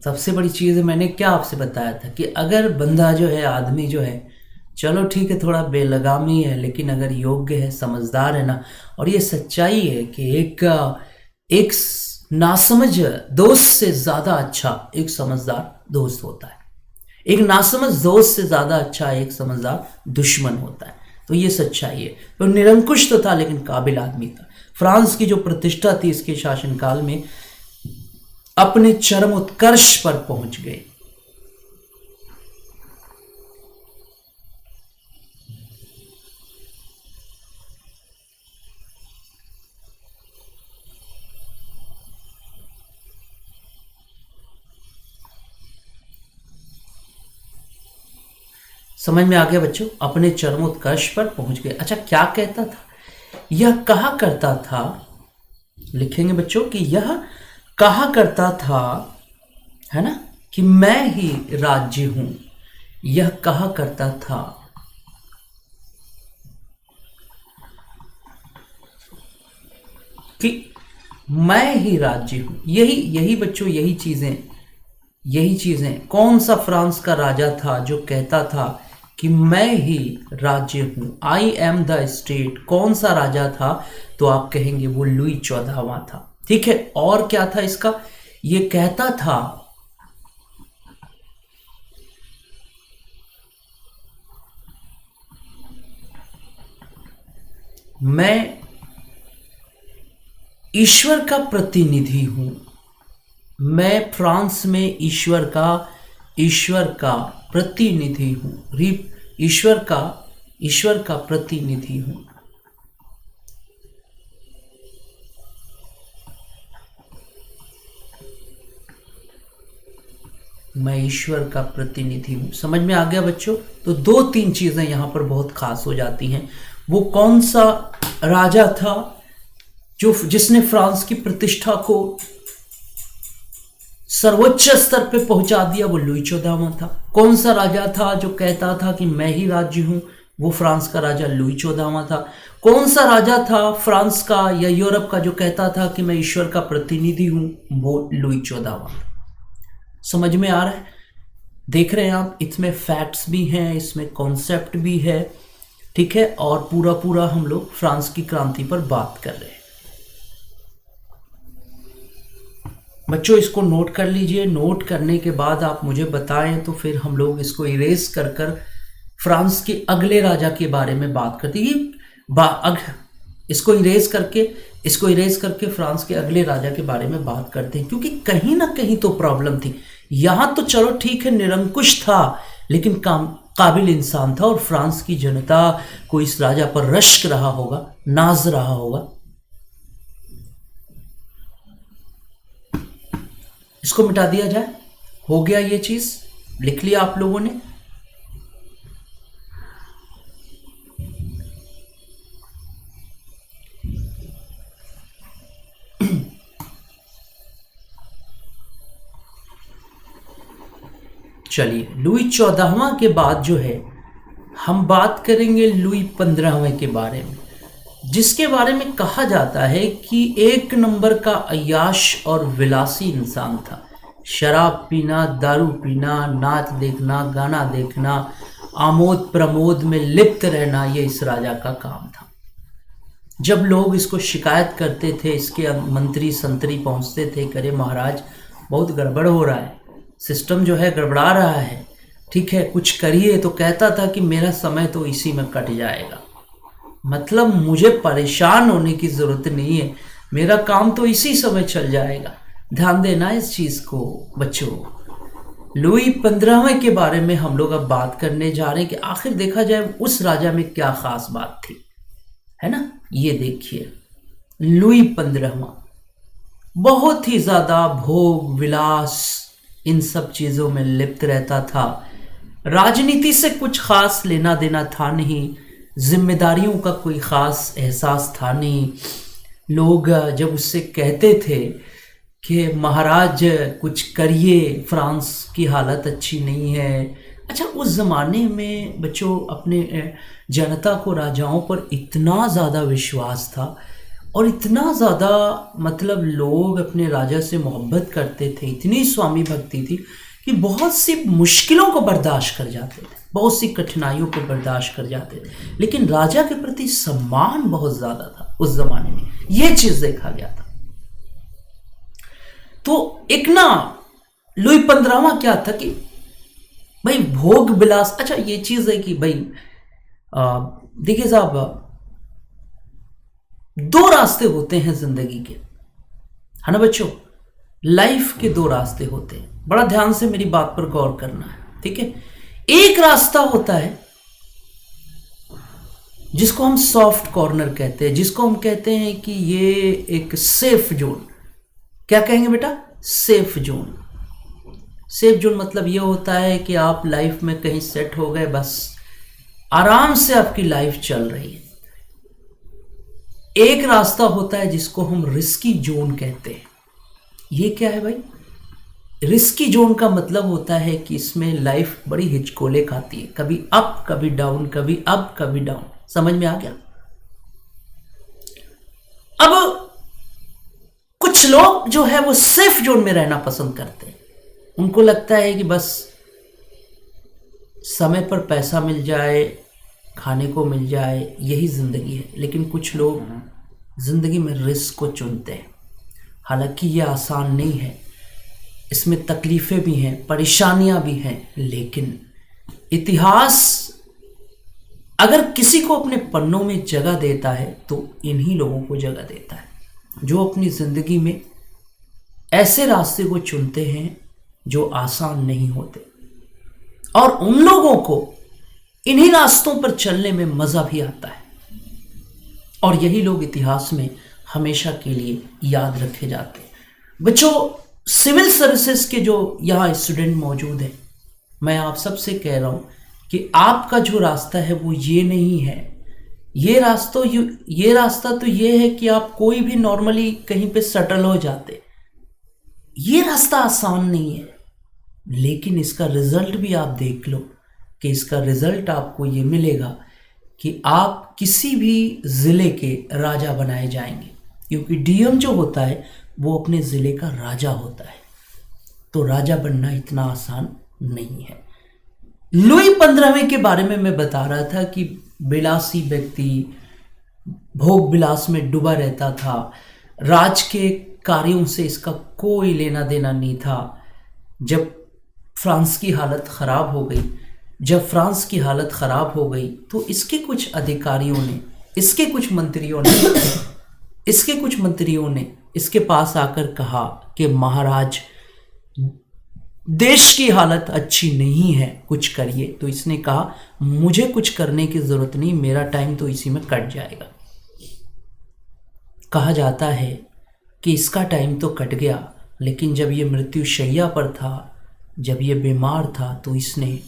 सबसे बड़ी चीज़ मैंने क्या आपसे बताया था कि अगर बंदा जो है, आदमी जो है, चलो ठीक है थोड़ा बेलगामी है, लेकिन अगर योग्य है, समझदार है ना, और ये सच्चाई है कि एक नासमझ दोस्त से ज़्यादा अच्छा एक समझदार दोस्त होता है। एक नासमझ दोस्त से ज़्यादा अच्छा एक समझदार दुश्मन होता है। तो ये सच्चाई है। तो निरंकुश तो था लेकिन काबिल आदमी था। फ्रांस की जो प्रतिष्ठा थी इसके शासनकाल में अपने चरम उत्कर्ष पर पहुंच गए। समझ में आ गया बच्चों? अपने चरमोत्कर्ष पर पहुंच गए। अच्छा, क्या कहता था? यह कहा करता था, लिखेंगे बच्चों कि यह कहा करता था, है ना, कि मैं ही राज्य हूं। यह कहा करता था कि मैं ही राज्य हूं। यही बच्चों, यही चीजें कौन सा फ्रांस का राजा था जो कहता था कि मैं ही राज्य हूं, आई एम द स्टेट? कौन सा राजा था? तो आप कहेंगे वो लुई 14वां था। ठीक है, और क्या था इसका? ये कहता था मैं ईश्वर का प्रतिनिधि हूं। मैं फ्रांस में ईश्वर का प्रतिनिधि हूं। ईश्वर का प्रतिनिधि हूं। मैं ईश्वर का प्रतिनिधि हूं। समझ में आ गया बच्चों? तो 2-3 चीजें यहां पर बहुत खास हो जाती हैं। वो कौन सा राजा था जिसने फ्रांस की प्रतिष्ठा को सर्वोच्च स्तर पे पहुंचा दिया? वो लुई 14वां था। कौन सा राजा था जो कहता था कि मैं ही राज्य हूं? वो फ्रांस का राजा लुई 14वां था। कौन सा राजा था फ्रांस का या यूरोप का जो कहता था कि मैं ईश्वर का प्रतिनिधि हूं? वो लुई 14वां। समझ में आ रहा है? देख रहे हैं आप, इसमें फैक्ट्स भी हैं, इसमें कॉन्सेप्ट भी है। ठीक है, और पूरा हम लोग फ्रांस की क्रांति पर बात कर रहे हैं। बच्चों इसको नोट कर लीजिए। नोट करने के बाद आप मुझे बताएं तो फिर हम लोग इसको इरेज कर फ्रांस के अगले राजा के बारे में बात करते हैं। इसको इरेज करके फ्रांस के अगले राजा के बारे में बात करते हैं, क्योंकि कहीं ना कहीं तो प्रॉब्लम थी। यहां तो चलो ठीक है, निरंकुश था लेकिन काबिल इंसान था, और फ्रांस की जनता को इस राजा पर रश्क रहा होगा, नाज रहा होगा। इसको मिटा दिया जाए। हो गया, ये चीज लिख लिया आप लोगों ने। चलिए, लुई 14वां के बाद जो है हम बात करेंगे लुई 15वें के बारे में, जिसके बारे में कहा जाता है कि एक नंबर का अय्याश और विलासी इंसान था। शराब पीना, दारू पीना, नाच देखना, गाना देखना, आमोद प्रमोद में लिप्त रहना, ये इस राजा का काम था। जब लोग इसको शिकायत करते थे, इसके मंत्री संतरी पहुंचते थे, करे महाराज बहुत गड़बड़ हो रहा है, सिस्टम जो है गड़बड़ा रहा है, ठीक है, कुछ करिए, तो कहता था कि मेरा समय तो इसी में कट जाएगा। मतलब मुझे परेशान होने की ज़रूरत नहीं है, मेरा काम तो इसी समय चल जाएगा। ध्यान देना इस चीज़ को बच्चों। लुई 15वें के बारे में हम लोग अब बात करने जा रहे हैं कि आखिर देखा जाए उस राजा में क्या खास बात थी, है ना। ये देखिए, लुई 15वां बहुत ही ज़्यादा भोग विलास इन सब चीज़ों में लिप्त रहता था। राजनीति से कुछ खास लेना देना था नहीं, जिम्मेदारियों का कोई खास एहसास था नहीं। लोग जब उससे कहते थे कि महाराज कुछ करिए, फ्रांस की हालत अच्छी नहीं है। अच्छा, उस ज़माने में बच्चों अपने जनता को राजाओं पर इतना ज़्यादा विश्वास था और इतना ज़्यादा मतलब लोग अपने राजा से मोहब्बत करते थे, इतनी स्वामी भक्ति थी कि बहुत सी मुश्किलों को बर्दाश्त कर जाते थे, बहुत सी कठिनाइयों को बर्दाश्त कर जाते थे, लेकिन राजा के प्रति सम्मान बहुत ज़्यादा था उस ज़माने में। ये चीज़ देखा गया था। तो एक ना लुई 15वां क्या था कि भाई भोग विलास। अच्छा, ये चीज़ है कि भाई देखिए साहब, दो रास्ते होते हैं जिंदगी के, है ना बच्चों। लाइफ के दो रास्ते होते हैं, बड़ा ध्यान से मेरी बात पर गौर करना है, ठीक है। एक रास्ता होता है जिसको हम सॉफ्ट कॉर्नर कहते हैं, जिसको हम कहते हैं कि ये एक सेफ जोन। क्या कहेंगे बेटा? Safe zone. सेफ जोन मतलब ये होता है कि आप लाइफ में कहीं सेट हो गए, बस आराम से आपकी लाइफ चल रही है। एक रास्ता होता है जिसको हम रिस्की जोन कहते हैं। ये क्या है भाई? रिस्की जोन का मतलब होता है कि इसमें लाइफ बड़ी हिचकोले खाती है, कभी अप कभी डाउन, कभी अप कभी डाउन। समझ में आ गया? अब कुछ लोग जो है वो सेफ जोन में रहना पसंद करते हैं। उनको लगता है कि बस समय पर पैसा मिल जाए, खाने को मिल जाए, यही जिंदगी है। लेकिन कुछ लोग जिंदगी में रिस्क को चुनते हैं। हालांकि ये आसान नहीं है, इसमें तकलीफें भी हैं, परेशानियां भी हैं, लेकिन इतिहास अगर किसी को अपने पन्नों में जगह देता है तो इन्हीं लोगों को जगह देता है, जो अपनी जिंदगी में ऐसे रास्ते को चुनते हैं जो आसान नहीं होते, और उन लोगों को इन्हीं रास्तों पर चलने में मजा भी आता है। और यही लोग इतिहास में हमेशा के लिए याद रखे जाते हैं। बच्चों, सिविल सर्विसेज के जो यहाँ स्टूडेंट मौजूद हैं, मैं आप सबसे कह रहा हूँ कि आपका जो रास्ता है वो ये नहीं है। ये रास्ता तो ये है कि आप कोई भी नॉर्मली कहीं पे सेटल हो जाते। ये रास्ता आसान नहीं है, लेकिन इसका रिजल्ट भी आप देख लो कि इसका रिजल्ट आपको ये मिलेगा कि आप किसी भी ज़िले के राजा बनाए जाएंगे, क्योंकि डीएम जो होता है वो अपने ज़िले का राजा होता है। तो राजा बनना इतना आसान नहीं है। लुई 15वें के बारे में मैं बता रहा था कि विलासी व्यक्ति, भोग विलास में डूबा रहता था, राज के कार्यों से इसका कोई लेना देना नहीं था। जब फ्रांस की हालत ख़राब हो गई, तो इसके कुछ अधिकारियों ने, इसके कुछ मंत्रियों ने इसके पास आकर कहा कि महाराज, देश की हालत अच्छी नहीं है, कुछ करिए। तो इसने कहा मुझे कुछ करने की ज़रूरत नहीं, मेरा टाइम तो इसी में कट जाएगा। कहा जाता है कि इसका टाइम तो कट गया, लेकिन जब ये मृत्युशैया पर था, जब ये बीमार था, तो इसने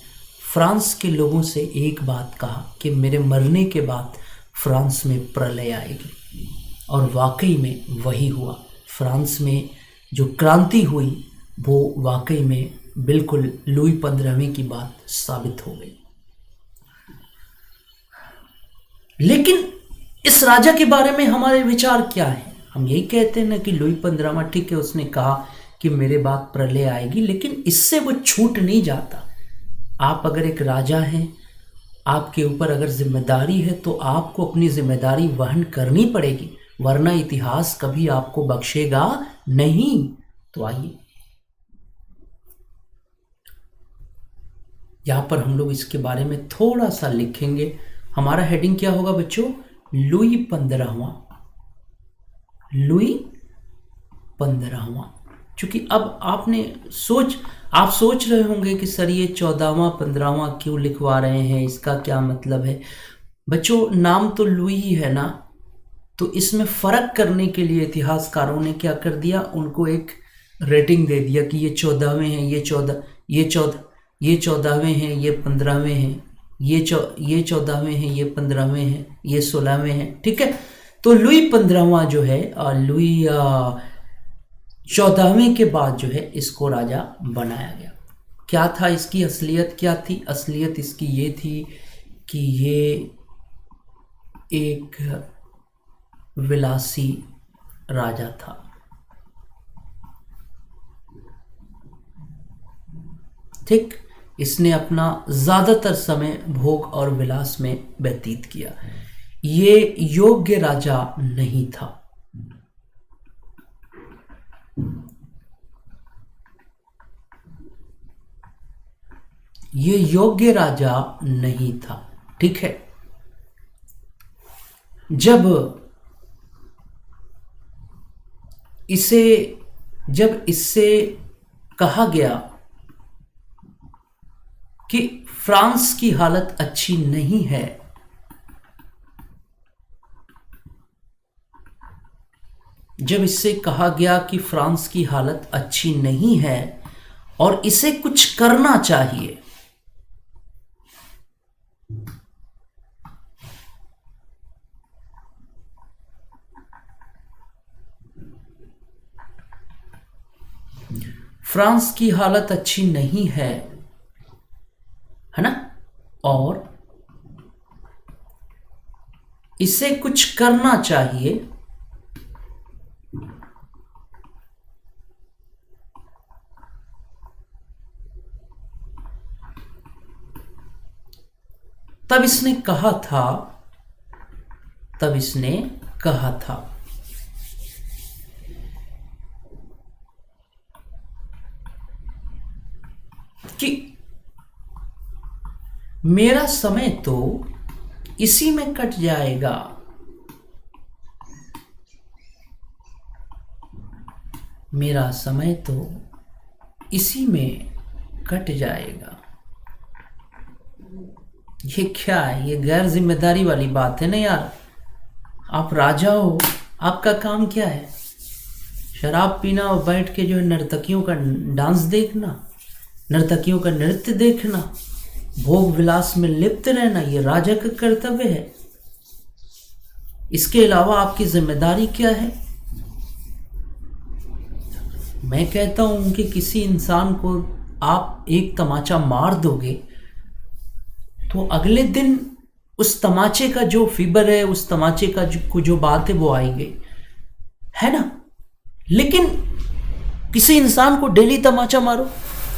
फ्रांस के लोगों से एक बात कहा कि मेरे मरने के बाद फ्रांस में प्रलय आएगी। और वाकई में वही हुआ। फ्रांस में जो क्रांति हुई वो वाकई में बिल्कुल लुई 15वें की बात साबित हो गई। लेकिन इस राजा के बारे में हमारे विचार क्या है? हम यही कहते हैं ना कि लुई 15वां, ठीक है, उसने कहा कि मेरे बाद प्रलय आएगी, लेकिन इससे वो छूट नहीं जाता। आप अगर एक राजा हैं, आपके ऊपर अगर जिम्मेदारी है, तो आपको अपनी जिम्मेदारी वहन करनी पड़ेगी, वरना इतिहास कभी आपको बख्शेगा नहीं। तो आइए यहाँ पर हम लोग इसके बारे में थोड़ा सा लिखेंगे। हमारा हेडिंग क्या होगा बच्चों? लुई 15वां। लुई 15वां। क्योंकि अब आप सोच रहे होंगे कि सर ये 14वां 15वां क्यों लिखवा रहे हैं, इसका क्या मतलब है? बच्चों नाम तो लुई ही है ना, तो इसमें फर्क करने के लिए इतिहासकारों ने क्या कर दिया, उनको एक रेटिंग दे दिया कि ये 14वें हैं, ये 14वें हैं, ये 15वें हैं, ये 14वें हैं, ये 15वें हैं, ये 16वें हैं। ठीक है, तो लुई 15वां जो है लुई 14वें के बाद जो है इसको राजा बनाया गया। क्या था इसकी असलियत? क्या थी असलियत इसकी? ये थी कि ये एक विलासी राजा था। ठीक, इसने अपना ज्यादातर समय भोग और विलास में व्यतीत किया। ये योग्य राजा नहीं था। ये योग्य राजा नहीं था। ठीक है, जब इससे कहा गया कि फ्रांस की हालत अच्छी नहीं है, जब इससे कहा गया कि फ्रांस की हालत अच्छी नहीं है और इसे कुछ करना चाहिए, फ्रांस की हालत अच्छी नहीं है ना, और इसे कुछ करना चाहिए, तब इसने कहा था कि मेरा समय तो इसी में कट जाएगा, मेरा समय तो इसी में कट जाएगा। ये क्या है? ये गैर जिम्मेदारी वाली बात है ना यार। आप राजा हो, आपका काम क्या है? शराब पीना और बैठ के जो है नर्तकियों का डांस देखना, नर्तकियों का नृत्य देखना, भोग विलास में लिप्त रहना, ये राजा का कर्तव्य है। इसके अलावा आपकी जिम्मेदारी क्या है? मैं कहता हूं कि किसी इंसान को आप एक तमाचा मार दोगे तो अगले दिन उस तमाचे का जो फीवर है, उस तमाचे का जो बात है वो आएंगे, है ना? लेकिन किसी इंसान को डेली तमाचा मारो।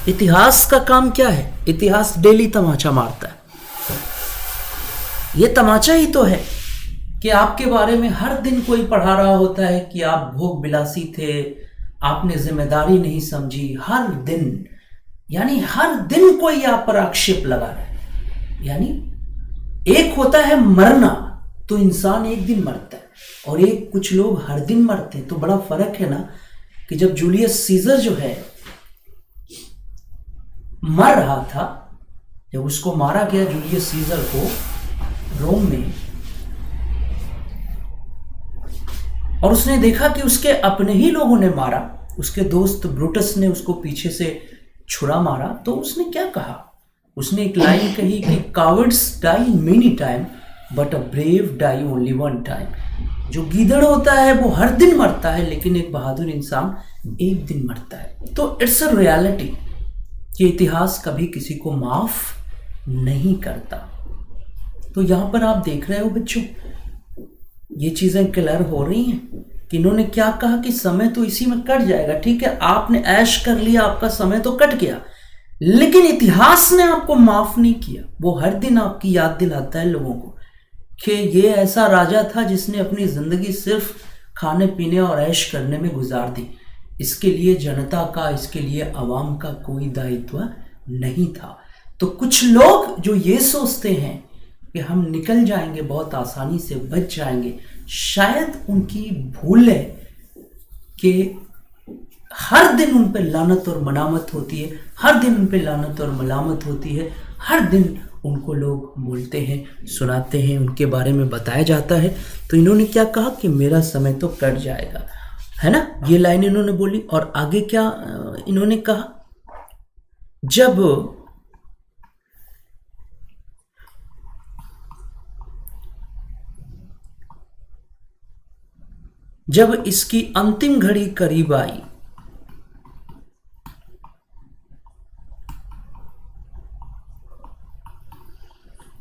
इतिहास का काम क्या है? इतिहास डेली तमाचा मारता है। ये तमाचा ही तो है कि आपके बारे में हर दिन कोई पढ़ा रहा होता है कि आप भोग विलासी थे, आपने जिम्मेदारी नहीं समझी। हर दिन, यानी हर दिन कोई आप पर आक्षेप लगा रहा है। यानी एक होता है मरना, तो इंसान एक दिन मरता है, और एक कुछ लोग हर दिन मरते हैं। तो बड़ा फर्क है ना कि जब जूलियस सीजर जो है मर रहा था, जब उसको मारा गया जूलियस सीजर को रोम में, और उसने देखा कि उसके अपने ही लोगों ने मारा, उसके दोस्त ब्रूटस ने उसको पीछे से छुरा मारा, तो उसने क्या कहा? उसने एक लाइन कही कि cowards die many time but a brave die only one time. जो गीदड़ होता है वो हर दिन मरता है, लेकिन एक बहादुर इंसान एक दिन मरता है। तो इट्स अ रियलिटी कि इतिहास कभी किसी को माफ नहीं करता। तो यहां पर आप देख रहे हो बच्चों, ये चीजें क्लियर हो रही हैं कि इन्होंने क्या कहा कि समय तो इसी में कट जाएगा। ठीक है, आपने ऐश कर लिया, आपका समय तो कट गया, लेकिन इतिहास ने आपको माफ नहीं किया। वो हर दिन आपकी याद दिलाता है लोगों को कि ये ऐसा राजा था जिसने अपनी जिंदगी सिर्फ खाने पीने और ऐश करने में गुजार दी। इसके लिए जनता का, इसके लिए अवाम का कोई दायित्व नहीं था। तो कुछ लोग जो ये सोचते हैं कि हम निकल जाएंगे, बहुत आसानी से बच जाएंगे, शायद उनकी भूल है कि हर दिन उन पर लानत और मलामत होती है, हर दिन उन पर लानत और मलामत होती है, हर दिन उनको लोग बोलते हैं, सुनाते हैं, उनके बारे में बताया जाता है। तो इन्होंने क्या कहा कि मेरा समय तो कट जाएगा, है ना, ये लाइन इन्होंने बोली। और आगे क्या इन्होंने कहा, जब इसकी अंतिम घड़ी करीब आई,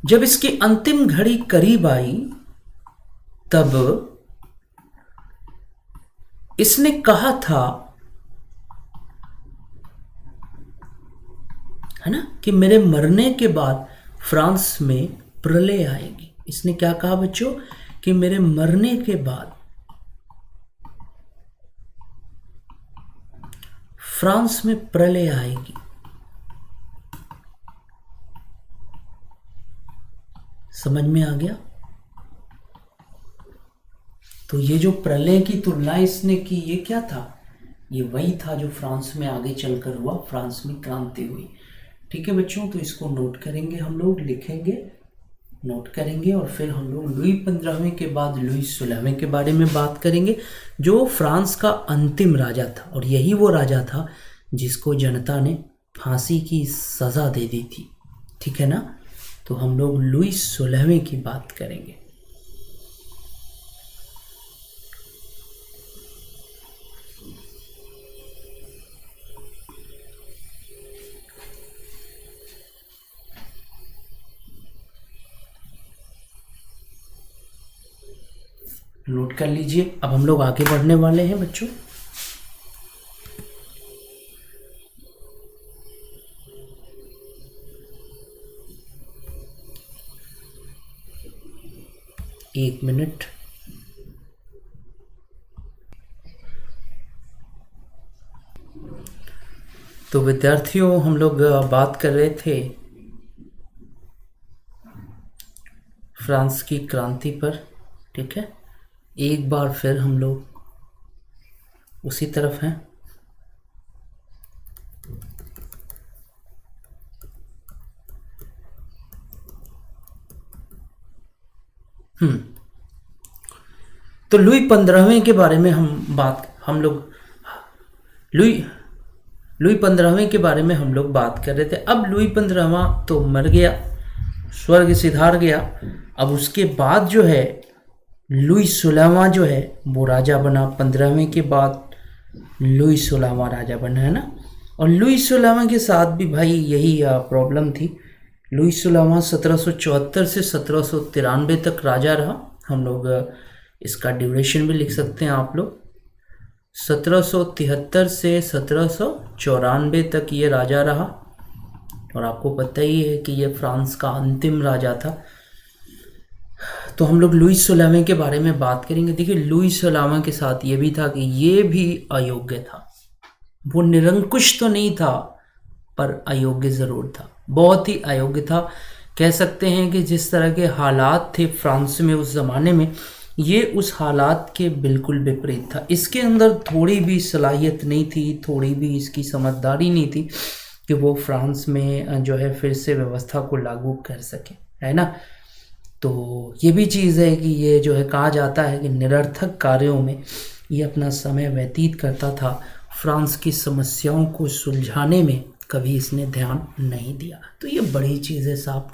जब इसकी अंतिम घड़ी करीब आई, तब इसने कहा था, है ना, कि मेरे मरने के बाद फ्रांस में प्रलय आएगी। इसने क्या कहा बच्चों, कि मेरे मरने के बाद फ्रांस में प्रलय आएगी। समझ में आ गया? तो ये जो प्रलय की तुलना इसने की, ये क्या था? ये वही था जो फ्रांस में आगे चलकर हुआ, फ्रांस में क्रांति हुई। ठीक है बच्चों, तो इसको नोट करेंगे, हम लोग लिखेंगे, नोट करेंगे, और फिर हम लोग लुई 15वें के बाद लुई 16वें के बारे में बात करेंगे, जो फ्रांस का अंतिम राजा था। और यही वो राजा था जिसको जनता ने फांसी की सज़ा दे दी थी। ठीक है ना? तो हम लोग लुई 16वें की बात करेंगे। नोट कर लीजिए, अब हम लोग आगे बढ़ने वाले हैं बच्चों। एक मिनट। तो विद्यार्थियों, हम लोग बात कर रहे थे फ्रांस की क्रांति पर। ठीक है, एक बार फिर हम लोग उसी तरफ हैं। तो लुई 15वें के बारे में हम लोग लुई 15वें के बारे में हम लोग बात कर रहे थे। अब लुई 15वां तो मर गया, स्वर्ग सिधार गया। अब उसके बाद जो है लुई 16वां जो है वो राजा बना। 15वें के बाद लुई 16वां राजा बना, है ना। और लुई 16वां के साथ भी भाई यही प्रॉब्लम थी। लुई 16वां 1774 से 1793 तक राजा रहा। हम लोग इसका ड्यूरेशन भी लिख सकते हैं आप लोग। 1773 से 1794 तक ये राजा रहा। और आपको पता ही है कि ये फ्रांस का अंतिम राजा था। तो हम लोग लुई 16वें के बारे में बात करेंगे। देखिए, लुई 16वां के साथ ये भी था कि ये भी अयोग्य था। वो निरंकुश तो नहीं था, पर अयोग्य ज़रूर था, बहुत ही अयोग्य था। कह सकते हैं कि जिस तरह के हालात थे फ्रांस में उस ज़माने में, ये उस हालात के बिल्कुल विपरीत था। इसके अंदर थोड़ी भी सलाहियत नहीं थी, थोड़ी भी इसकी समझदारी नहीं थी कि वो फ्रांस में जो है फिर से व्यवस्था को लागू कर सके, है ना। तो ये भी चीज़ है कि ये जो है कहा जाता है कि निरर्थक कार्यों में ये अपना समय व्यतीत करता था। फ्रांस की समस्याओं को सुलझाने में कभी इसने ध्यान नहीं दिया। तो ये बड़ी चीज़ है साहब,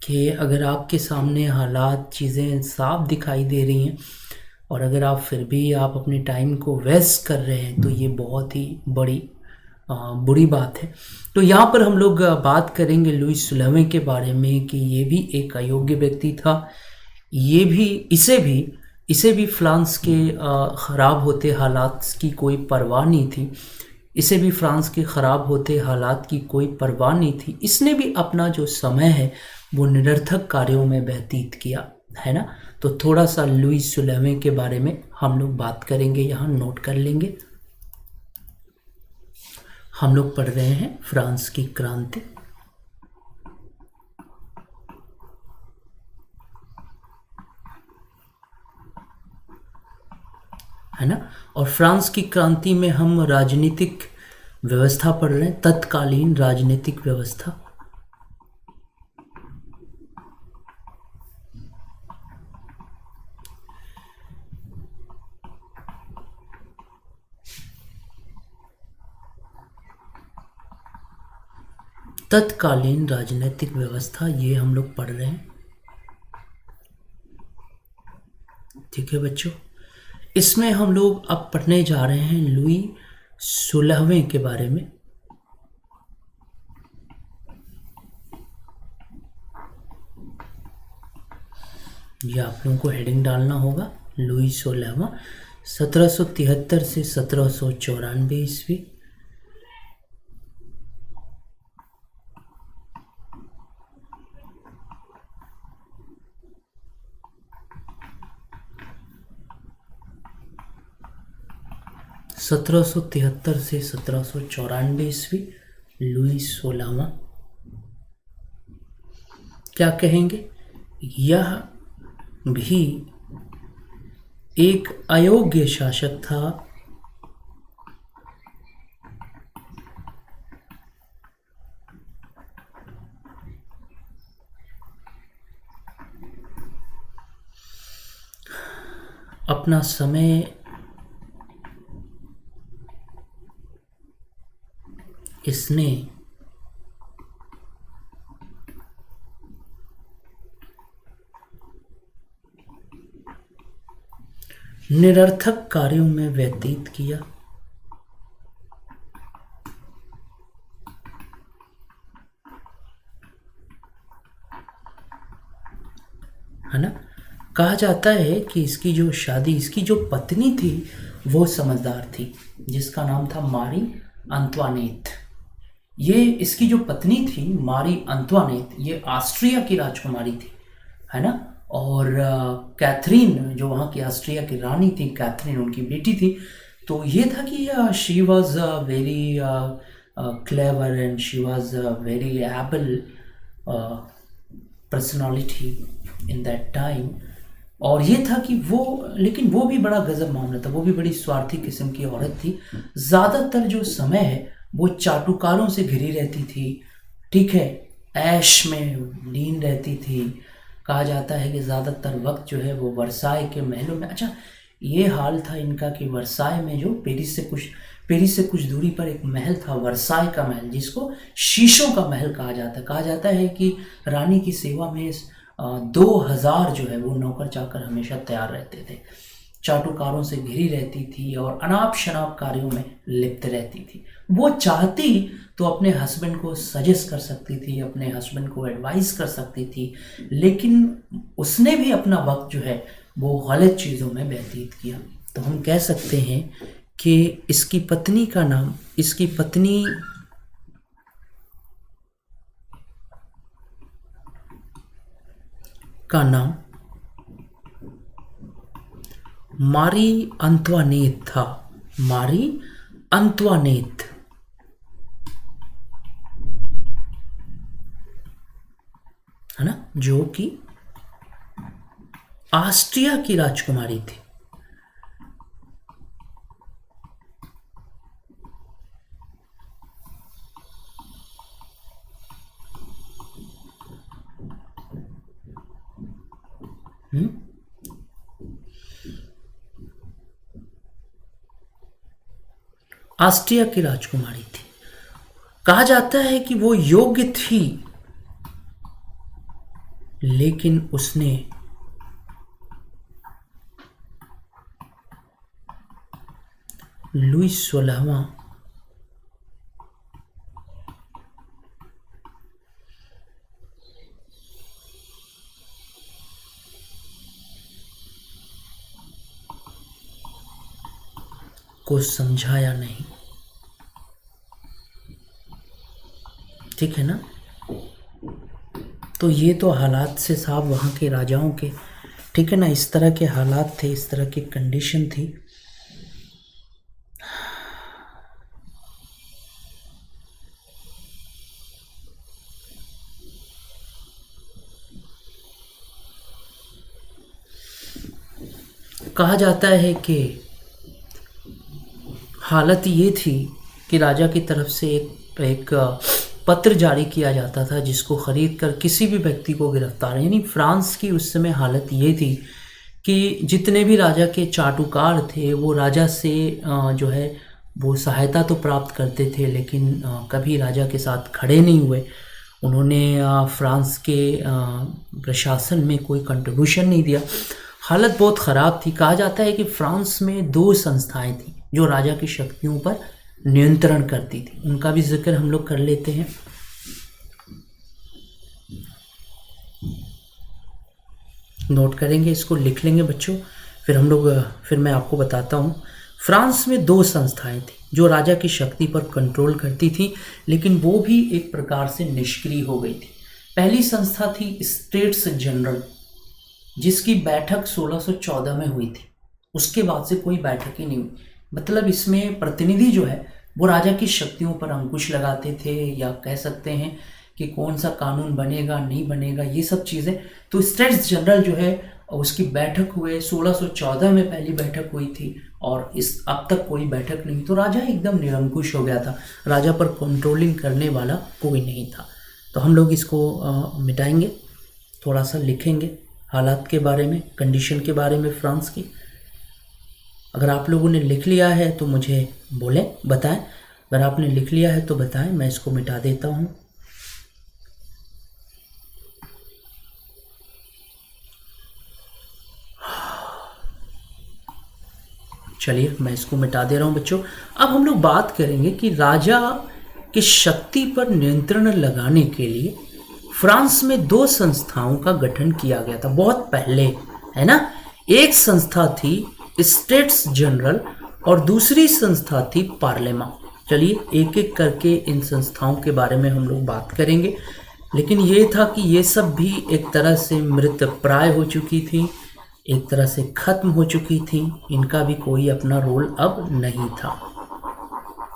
कि अगर आपके सामने हालात, चीज़ें साफ दिखाई दे रही हैं और अगर आप फिर भी आप अपने टाइम को वेस्ट कर रहे हैं, तो ये बहुत ही बड़ी बुरी बात है। तो यहाँ पर हम लोग बात करेंगे लुई 16वें के बारे में कि ये भी एक अयोग्य व्यक्ति था। इसे भी फ्रांस के ख़राब होते हालात की कोई परवाह नहीं थी। इसे भी फ्रांस के ख़राब होते हालात की कोई परवाह नहीं थी। इसने भी अपना जो समय है वो निरर्थक कार्यों में व्यतीत किया, है ना। तो थोड़ा सा लुई 16वें के बारे में हम लोग बात करेंगे, यहाँ नोट कर लेंगे। हम लोग पढ़ रहे हैं फ्रांस की क्रांति। है ना। और फ्रांस की क्रांति में हम राजनीतिक व्यवस्था पढ़ रहे हैं, तत्कालीन राजनीतिक व्यवस्था। तत्कालीन राजनीतिक व्यवस्था ये हम लोग पढ़ रहे हैं। ठीक है बच्चों, इसमें हम लोग अब पढ़ने जा रहे हैं लुई 16वें के बारे में। ये आप लोगों को हेडिंग डालना होगा, लुई 16वां, 1773 से 1794 ईस्वी। सत्रह सौ तिहत्तर से 1794 ईस्वी, लुई 16वां। क्या कहेंगे? यह भी एक अयोग्य शासक था। अपना समय इसने निरर्थक कार्यों में व्यतीत किया। है ना। कहा जाता है कि इसकी जो शादी, इसकी जो पत्नी थी वो समझदार थी, जिसका नाम था मारी अंतवानेत। ये इसकी जो पत्नी थी मारी अंतवानेत, ये ऑस्ट्रिया की राजकुमारी थी, है ना। और कैथरीन जो वहाँ की ऑस्ट्रिया की रानी थी, कैथरीन उनकी बेटी थी। तो ये था कि she was very clever and she was very able personality in that time. और ये था कि वो, लेकिन वो भी बड़ा गजब मामला था, वो भी बड़ी स्वार्थी किस्म की औरत थी। ज़्यादातर जो समय है वो चाटुकारों से घिरी रहती थी, ठीक है, ऐश में लीन रहती थी। कहा जाता है कि ज़्यादातर वक्त जो है वो वर्साई के महलों में, अच्छा ये हाल था इनका कि वर्साई में जो पेरिस से कुछ दूरी पर एक महल था, वर्साई का महल, जिसको शीशों का महल कहा जाता है। कहा जाता है कि रानी की सेवा में 2000 जो है वो नौकर चाकर हमेशा तैयार रहते थे। चाटुकारों से घिरी रहती थी और अनाप शनाप कार्यों में लिप्त रहती थी। वो चाहती तो अपने हस्बैंड को सजेस्ट कर सकती थी, अपने हस्बैंड को एडवाइस कर सकती थी, लेकिन उसने भी अपना वक्त जो है वो गलत चीज़ों में व्यतीत किया। तो हम कह सकते हैं कि इसकी पत्नी का नाम, इसकी पत्नी का नाम मारी अंतवानेत था, मारी अंतवानेत, है ना, जो कि ऑस्ट्रिया की राजकुमारी थी। ऑस्ट्रिया की राजकुमारी थी। कहा जाता है कि वो योग्य थी, लेकिन उसने लुई 16वां को समझाया नहीं। ठीक है ना। तो ये तो हालात से साहब वहाँ के राजाओं के, ठीक है ना, इस तरह के हालात थे, इस तरह की कंडीशन थी। कहा जाता है कि हालत ये थी कि राजा की तरफ से एक पत्र जारी किया जाता था जिसको खरीद कर किसी भी व्यक्ति को गिरफ्तार, यानी फ्रांस की उस समय हालत ये थी कि जितने भी राजा के चाटुकार थे वो राजा से जो है वो सहायता तो प्राप्त करते थे, लेकिन कभी राजा के साथ खड़े नहीं हुए। उन्होंने फ्रांस के प्रशासन में कोई कंट्रीब्यूशन नहीं दिया। हालत बहुत ख़राब थी। कहा जाता है कि फ्रांस में दो संस्थाएं थीं जो राजा की शक्तियों पर नियंत्रण करती थी, उनका भी जिक्र हम लोग कर लेते हैं। नोट करेंगे, इसको लिख लेंगे बच्चों, फिर मैं आपको बताता हूँ। फ्रांस में दो संस्थाएं थी जो राजा की शक्ति पर कंट्रोल करती थी, लेकिन वो भी एक प्रकार से निष्क्रिय हो गई थी। पहली संस्था थी स्टेट्स जनरल, जिसकी बैठक 1614 में हुई थी। उसके बाद से कोई बैठक ही नहीं हुई। मतलब इसमें प्रतिनिधि जो है वो राजा की शक्तियों पर अंकुश लगाते थे, या कह सकते हैं कि कौन सा कानून बनेगा नहीं बनेगा ये सब चीज़ें। तो स्टेट्स जनरल जो है उसकी बैठक हुए 1614 में पहली बैठक हुई थी, और इस अब तक कोई बैठक नहीं। तो राजा एकदम निरंकुश हो गया था, राजा पर कंट्रोलिंग करने वाला कोई नहीं था। तो हम लोग इसको मिटाएंगे, थोड़ा सा लिखेंगे हालात के बारे में, कंडीशन के बारे में फ्रांस की। अगर आप लोगों ने लिख लिया है तो मुझे बोलें, बताएं। अगर आपने लिख लिया है तो बताएं, मैं इसको मिटा देता हूं। चलिए मैं इसको मिटा दे रहा हूं बच्चों। अब हम लोग बात करेंगे कि राजा की शक्ति पर नियंत्रण लगाने के लिए फ्रांस में दो संस्थाओं का गठन किया गया था बहुत पहले, है ना। एक संस्था थी स्टेट्स जनरल और दूसरी संस्था थी पार्लेमा। चलिए एक एक करके इन संस्थाओं के बारे में हम लोग बात करेंगे। लेकिन ये था कि ये सब भी एक तरह से मृतप्राय हो चुकी थी, एक तरह से खत्म हो चुकी थी। इनका भी कोई अपना रोल अब नहीं था,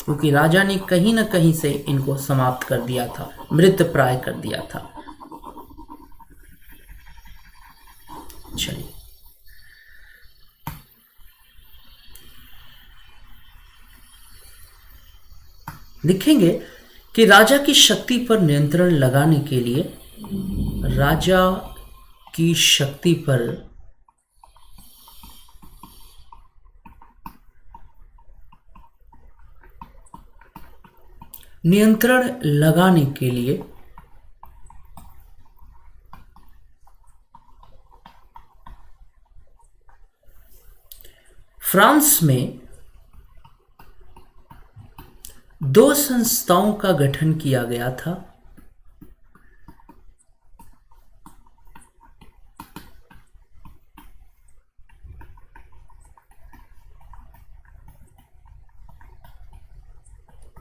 क्योंकि राजा ने कहीं ना कहीं से इनको समाप्त कर दिया था, मृतप्राय कर दिया था। चलिए लिखेंगे कि राजा की शक्ति पर नियंत्रण लगाने के लिए राजा की शक्ति पर नियंत्रण लगाने के लिए फ्रांस में दो संस्थाओं का गठन किया गया था।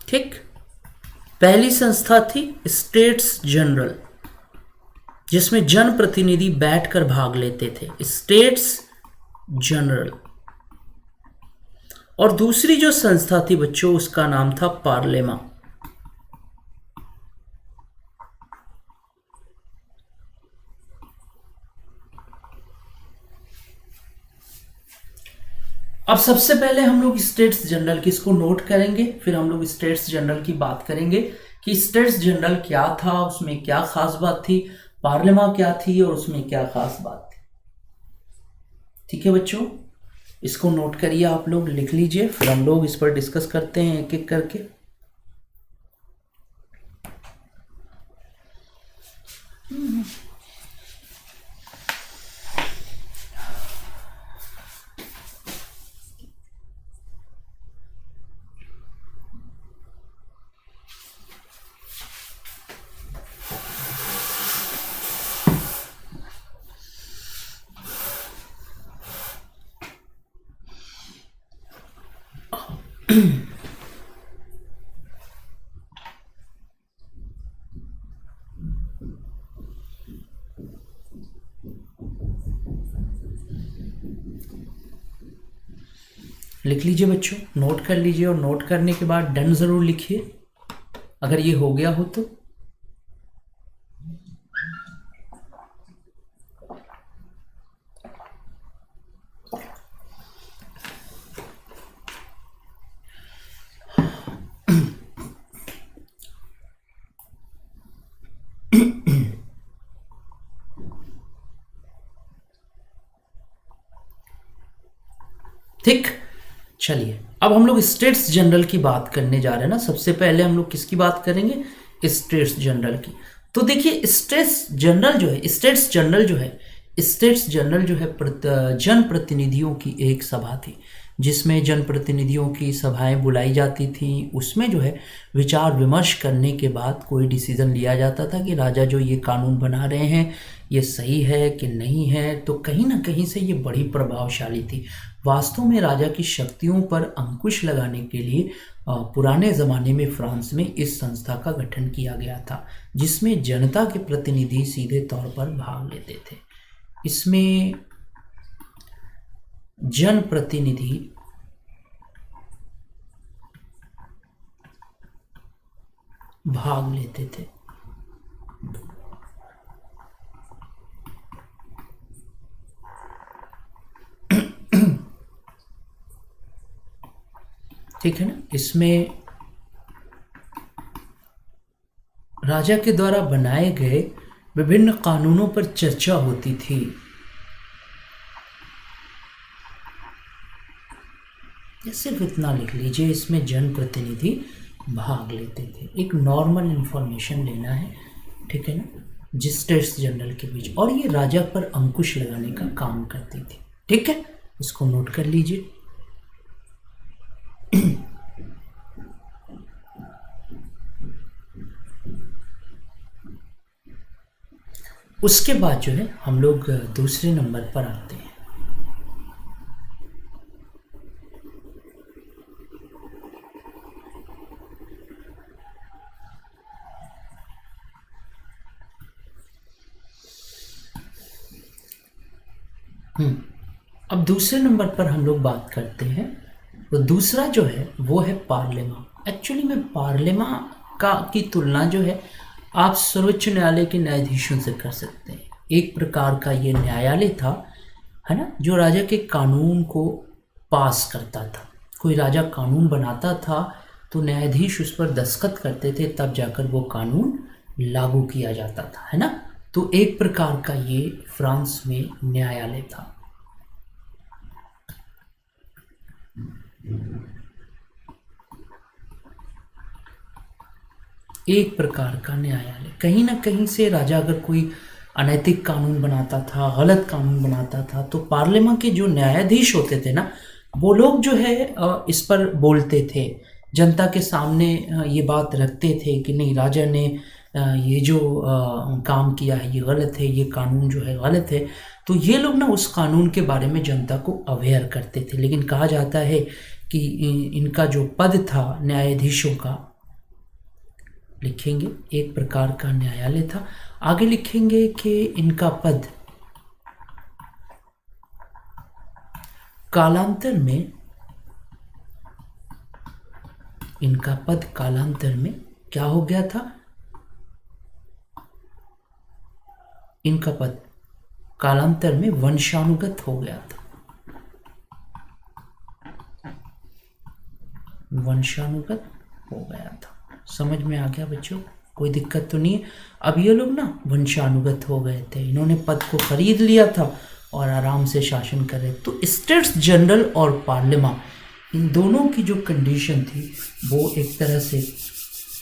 ठीक, पहली संस्था थी स्टेट्स जनरल, जिसमें जनप्रतिनिधि बैठकर भाग लेते थे, स्टेट्स जनरल। और दूसरी जो संस्था थी बच्चों उसका नाम था पार्लेमा। अब सबसे पहले हम लोग स्टेट्स जनरल की इसको नोट करेंगे, फिर हम लोग स्टेट्स जनरल की बात करेंगे कि स्टेट्स जनरल क्या था, उसमें क्या खास बात थी, पार्लियामा क्या थी और उसमें क्या खास बात थी। ठीक है बच्चों, इसको नोट करिए, आप लोग लिख लीजिए, फिर हम लोग इस पर डिस्कस करते हैं एक एक करके। लिख लीजिए बच्चों, नोट कर लीजिए, और नोट करने के बाद डन ज़रूर लिखिए अगर ये हो गया हो तो। ठीक, चलिए अब हम लोग स्टेट्स जनरल की बात करने जा रहे हैं ना। सबसे पहले हम लोग किसकी बात करेंगे? स्टेट्स जनरल की। तो देखिए स्टेट्स जनरल जो है, जनप्रतिनिधियों की एक सभा थी, जिसमें जनप्रतिनिधियों की सभाएं बुलाई जाती थी। उसमें जो है विचार विमर्श करने के बाद कोई डिसीजन लिया जाता था कि राजा जो ये कानून बना रहे हैं ये सही है कि नहीं है। तो कहीं ना कहीं से ये बड़ी प्रभावशाली थी। वास्तव में राजा की शक्तियों पर अंकुश लगाने के लिए पुराने ज़माने में फ्रांस में इस संस्था का गठन किया गया था, जिसमें जनता के प्रतिनिधि सीधे तौर पर भाग लेते थे। इसमें जनप्रतिनिधि भाग लेते थे। ठीक है ना। इसमें राजा के द्वारा बनाए गए विभिन्न कानूनों पर चर्चा होती थी। सिर्फ इतना लिख लीजिए, इसमें जनप्रतिनिधि भाग लेते थे। एक नॉर्मल इंफॉर्मेशन लेना है, ठीक है ना, जिस्टेट्स जनरल के बीच, और ये राजा पर अंकुश लगाने का काम करती थी। ठीक है, इसको नोट कर लीजिए। उसके बाद जो है हम लोग दूसरे नंबर पर आते हैं। अब दूसरे नंबर पर हम लोग बात करते हैं। तो दूसरा जो है वो है पार्लियामेंट। एक्चुअली में पार्लियामेंट की तुलना जो है आप सर्वोच्च न्यायालय के न्यायाधीशों से कर सकते हैं। एक प्रकार का ये न्यायालय था, है ना, जो राजा के कानून को पास करता था। कोई राजा कानून बनाता था तो न्यायाधीश उस पर दस्तखत करते थे, तब जाकर वो कानून लागू किया जाता था, है ना। तो एक प्रकार का ये फ्रांस में न्यायालय था। एक प्रकार का न्यायालय। कहीं ना कहीं से राजा अगर कोई अनैतिक कानून बनाता था, गलत कानून बनाता था, तो पार्लियामेंट के जो न्यायाधीश होते थे ना, वो लोग जो है इस पर बोलते थे, जनता के सामने ये बात रखते थे कि नहीं, राजा ने ये जो काम किया है ये गलत है, ये कानून जो है गलत है। तो ये लोग ना उस कानून के बारे में जनता को अवेयर करते थे। लेकिन कहा जाता है कि इनका जो पद था न्यायाधीशों का, लिखेंगे एक प्रकार का न्यायालय था। आगे लिखेंगे कि इनका पद कालांतर में क्या हो गया था? इनका पद कालांतर में वंशानुगत हो गया था। वंशानुगत हो गया था। समझ में आ गया बच्चों? कोई दिक्कत तो नहीं है। अब ये लोग ना वंशानुगत हो गए थे, इन्होंने पद को खरीद लिया था और आराम से शासन कर रहे। तो स्टेट्स जनरल और पार्लियामेंट, इन दोनों की जो कंडीशन थी वो एक तरह से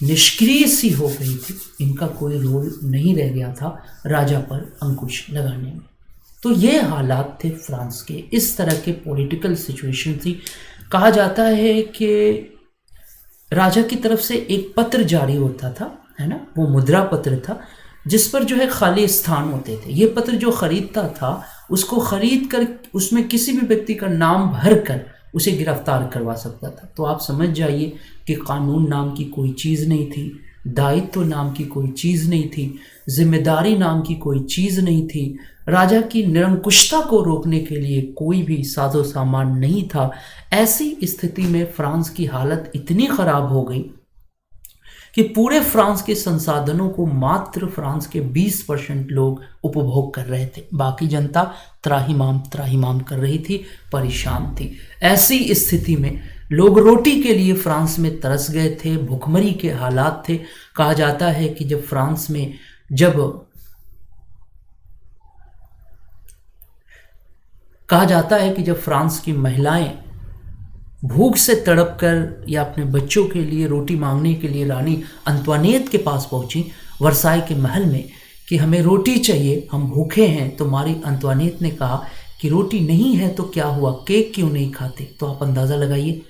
निष्क्रिय सी हो गई थी। इनका कोई रोल नहीं रह गया था राजा पर अंकुश लगाने में। तो ये हालात थे फ्रांस के। इस तरह के पॉलिटिकल सिचुएशन थी। कहा जाता है कि राजा की तरफ से एक पत्र जारी होता था, है ना, वो मुद्रा पत्र था, जिस पर जो है खाली स्थान होते थे। ये पत्र जो खरीदता था उसको खरीद कर उसमें किसी भी व्यक्ति का नाम भर कर उसे गिरफ्तार करवा सकता था। तो आप समझ जाइए कि कानून नाम की कोई चीज़ नहीं थी, दायित्व नाम की कोई चीज़ नहीं थी, जिम्मेदारी नाम की कोई चीज़ नहीं थी। राजा की निरंकुशता को रोकने के लिए कोई भी साजो सामान नहीं था। ऐसी स्थिति में फ्रांस की हालत इतनी ख़राब हो गई कि पूरे फ्रांस के संसाधनों को मात्र फ्रांस के 20% लोग उपभोग कर रहे थे। बाकी जनता त्राहिमाम कर रही थी, परेशान थी। ऐसी स्थिति में लोग रोटी के लिए फ्रांस में तरस गए थे। भुखमरी के हालात थे। कहा जाता है कि जब फ्रांस की महिलाएं भूख से तड़प कर या अपने बच्चों के लिए रोटी मांगने के लिए रानी अंतवानेत के पास पहुंची वर्साई के महल में कि हमें रोटी चाहिए, हम भूखे हैं। तो मारी अंतवानेत ने कहा कि रोटी नहीं है तो क्या हुआ, केक क्यों नहीं खाते। तो आप अंदाज़ा लगाइए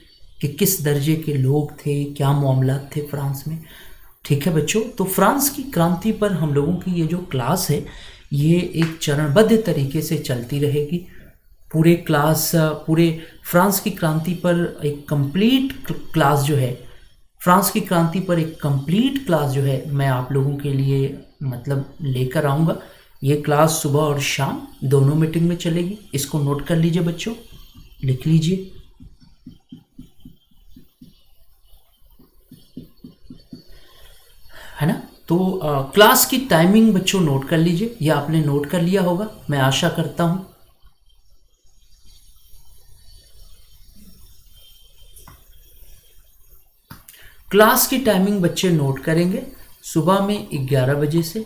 कि किस दर्जे के लोग थे, क्या मामला थे फ्रांस में। ठीक है बच्चों, तो फ्रांस की क्रांति पर हम लोगों की ये जो क्लास है ये एक चरणबद्ध तरीके से चलती रहेगी। पूरे फ्रांस की क्रांति पर एक कंप्लीट क्लास जो है, मैं आप लोगों के लिए मतलब लेकर आऊँगा। ये क्लास सुबह और शाम दोनों मीटिंग में चलेगी। इसको नोट कर लीजिए बच्चों, लिख लीजिए। है ना। तो क्लास की टाइमिंग बच्चों नोट कर लीजिए, या आपने नोट कर लिया होगा, मैं आशा करता हूं। क्लास की टाइमिंग बच्चे नोट करेंगे। सुबह में 11 बजे से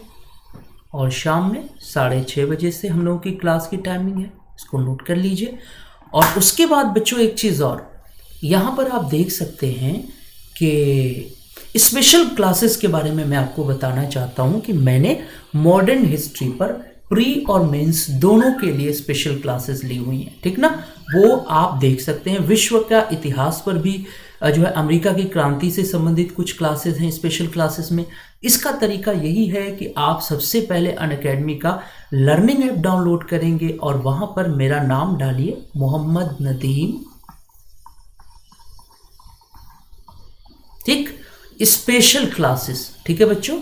और शाम में 6:30 बजे से हम लोगों की क्लास की टाइमिंग है, इसको नोट कर लीजिए। और उसके बाद बच्चों एक चीज़ और, यहाँ पर आप देख सकते हैं कि स्पेशल क्लासेस के बारे में मैं आपको बताना चाहता हूँ कि मैंने मॉडर्न हिस्ट्री पर प्री और मेंस दोनों के लिए स्पेशल क्लासेस ली हुई हैं, ठीक ना। वो आप देख सकते हैं। विश्व का इतिहास पर भी जो है अमेरिका की क्रांति से संबंधित कुछ क्लासेस हैं स्पेशल क्लासेस में। इसका तरीका यही है कि आप सबसे पहले अनअकैडमी का लर्निंग ऐप डाउनलोड करेंगे और वहाँ पर मेरा नाम डालिए मोहम्मद नदीम, ठीक, स्पेशल क्लासेस। ठीक है बच्चों,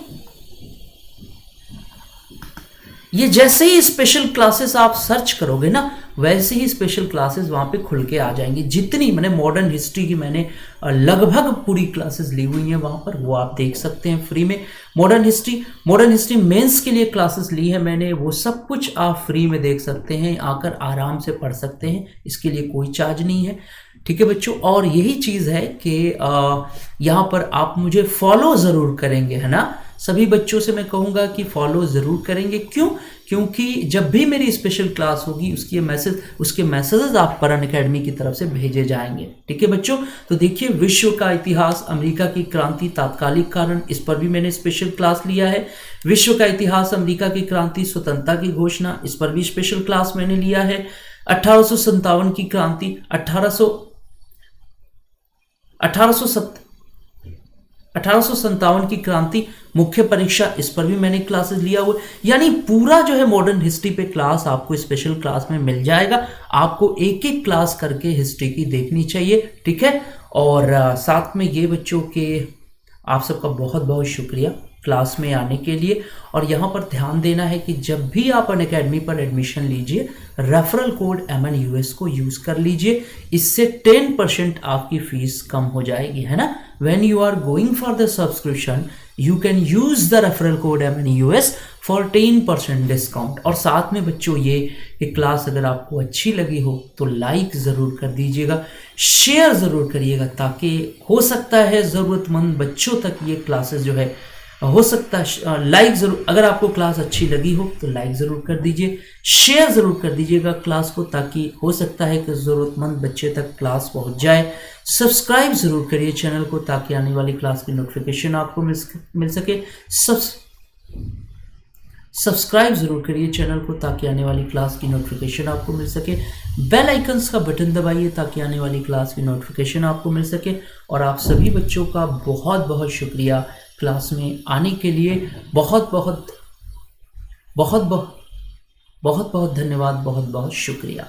ये जैसे ही स्पेशल क्लासेस आप सर्च करोगे ना, वैसे ही स्पेशल क्लासेस वहां पे खुल के आ जाएंगी। जितनी मैंने मॉडर्न हिस्ट्री की मैंने लगभग पूरी क्लासेस ली हुई हैं वहां पर, वो आप देख सकते हैं फ्री में। मॉडर्न हिस्ट्री मेंस के लिए क्लासेस ली है मैंने, वो सब कुछ आप फ्री में देख सकते हैं, आकर आराम से पढ़ सकते हैं, इसके लिए कोई चार्ज नहीं है। ठीक है बच्चों, और यही चीज़ है कि यहाँ पर आप मुझे फॉलो ज़रूर करेंगे, है ना। सभी बच्चों से मैं कहूँगा कि फॉलो ज़रूर करेंगे। क्यों? क्योंकि जब भी मेरी स्पेशल क्लास होगी उसके मैसेजेस आप पर अनअकैडमी की तरफ से भेजे जाएंगे। ठीक है बच्चों, तो देखिए विश्व का इतिहास, अमेरिका की क्रांति, तात्कालिक कारण, इस पर भी मैंने स्पेशल क्लास लिया है। विश्व का इतिहास, अमेरिका की क्रांति, स्वतंत्रता की घोषणा, इस पर भी स्पेशल क्लास मैंने लिया है। 1857 की क्रांति, 1857 की क्रांति, मुख्य परीक्षा, इस पर भी मैंने क्लासेस लिया हुआ। यानी पूरा जो है मॉडर्न हिस्ट्री पे क्लास आपको स्पेशल क्लास में मिल जाएगा। आपको एक एक क्लास करके हिस्ट्री की देखनी चाहिए, ठीक है। और साथ में ये बच्चों के आप सबका बहुत बहुत शुक्रिया क्लास में आने के लिए। और यहाँ पर ध्यान देना है कि जब भी आप अनअकैडमी पर एडमिशन लीजिए, रेफरल कोड MNUS को यूज़ कर लीजिए, इससे 10% आपकी फीस कम हो जाएगी, है ना। When you are going for the subscription, you can use the referral code MNUS for 10% discount. और साथ में बच्चों ये क्लास अगर आपको अच्छी लगी हो तो लाइक ज़रूर कर दीजिएगा, शेयर ज़रूर करिएगा, ताकि हो सकता है ज़रूरतमंद बच्चों तक ये क्लासेस जो है हो सकता है। लाइक ज़रूर, अगर आपको क्लास अच्छी लगी हो तो लाइक ज़रूर कर दीजिए, शेयर ज़रूर कर दीजिएगा क्लास को, ताकि हो सकता है कि ज़रूरतमंद बच्चे तक क्लास पहुंच जाए। सब्सक्राइब ज़रूर करिए चैनल को, ताकि आने वाली क्लास की नोटिफिकेशन आपको मिल सके। सब्सक्राइब ज़रूर करिए चैनल को, ताकि आने वाली क्लास की नोटिफिकेशन आपको मिल सके। बेल आइकन्स का बटन दबाइए ताकि आने वाली क्लास की नोटिफिकेशन आपको मिल सके। और आप सभी बच्चों का बहुत बहुत शुक्रिया क्लास में आने के लिए। बहुत बहुत धन्यवाद, बहुत बहुत शुक्रिया।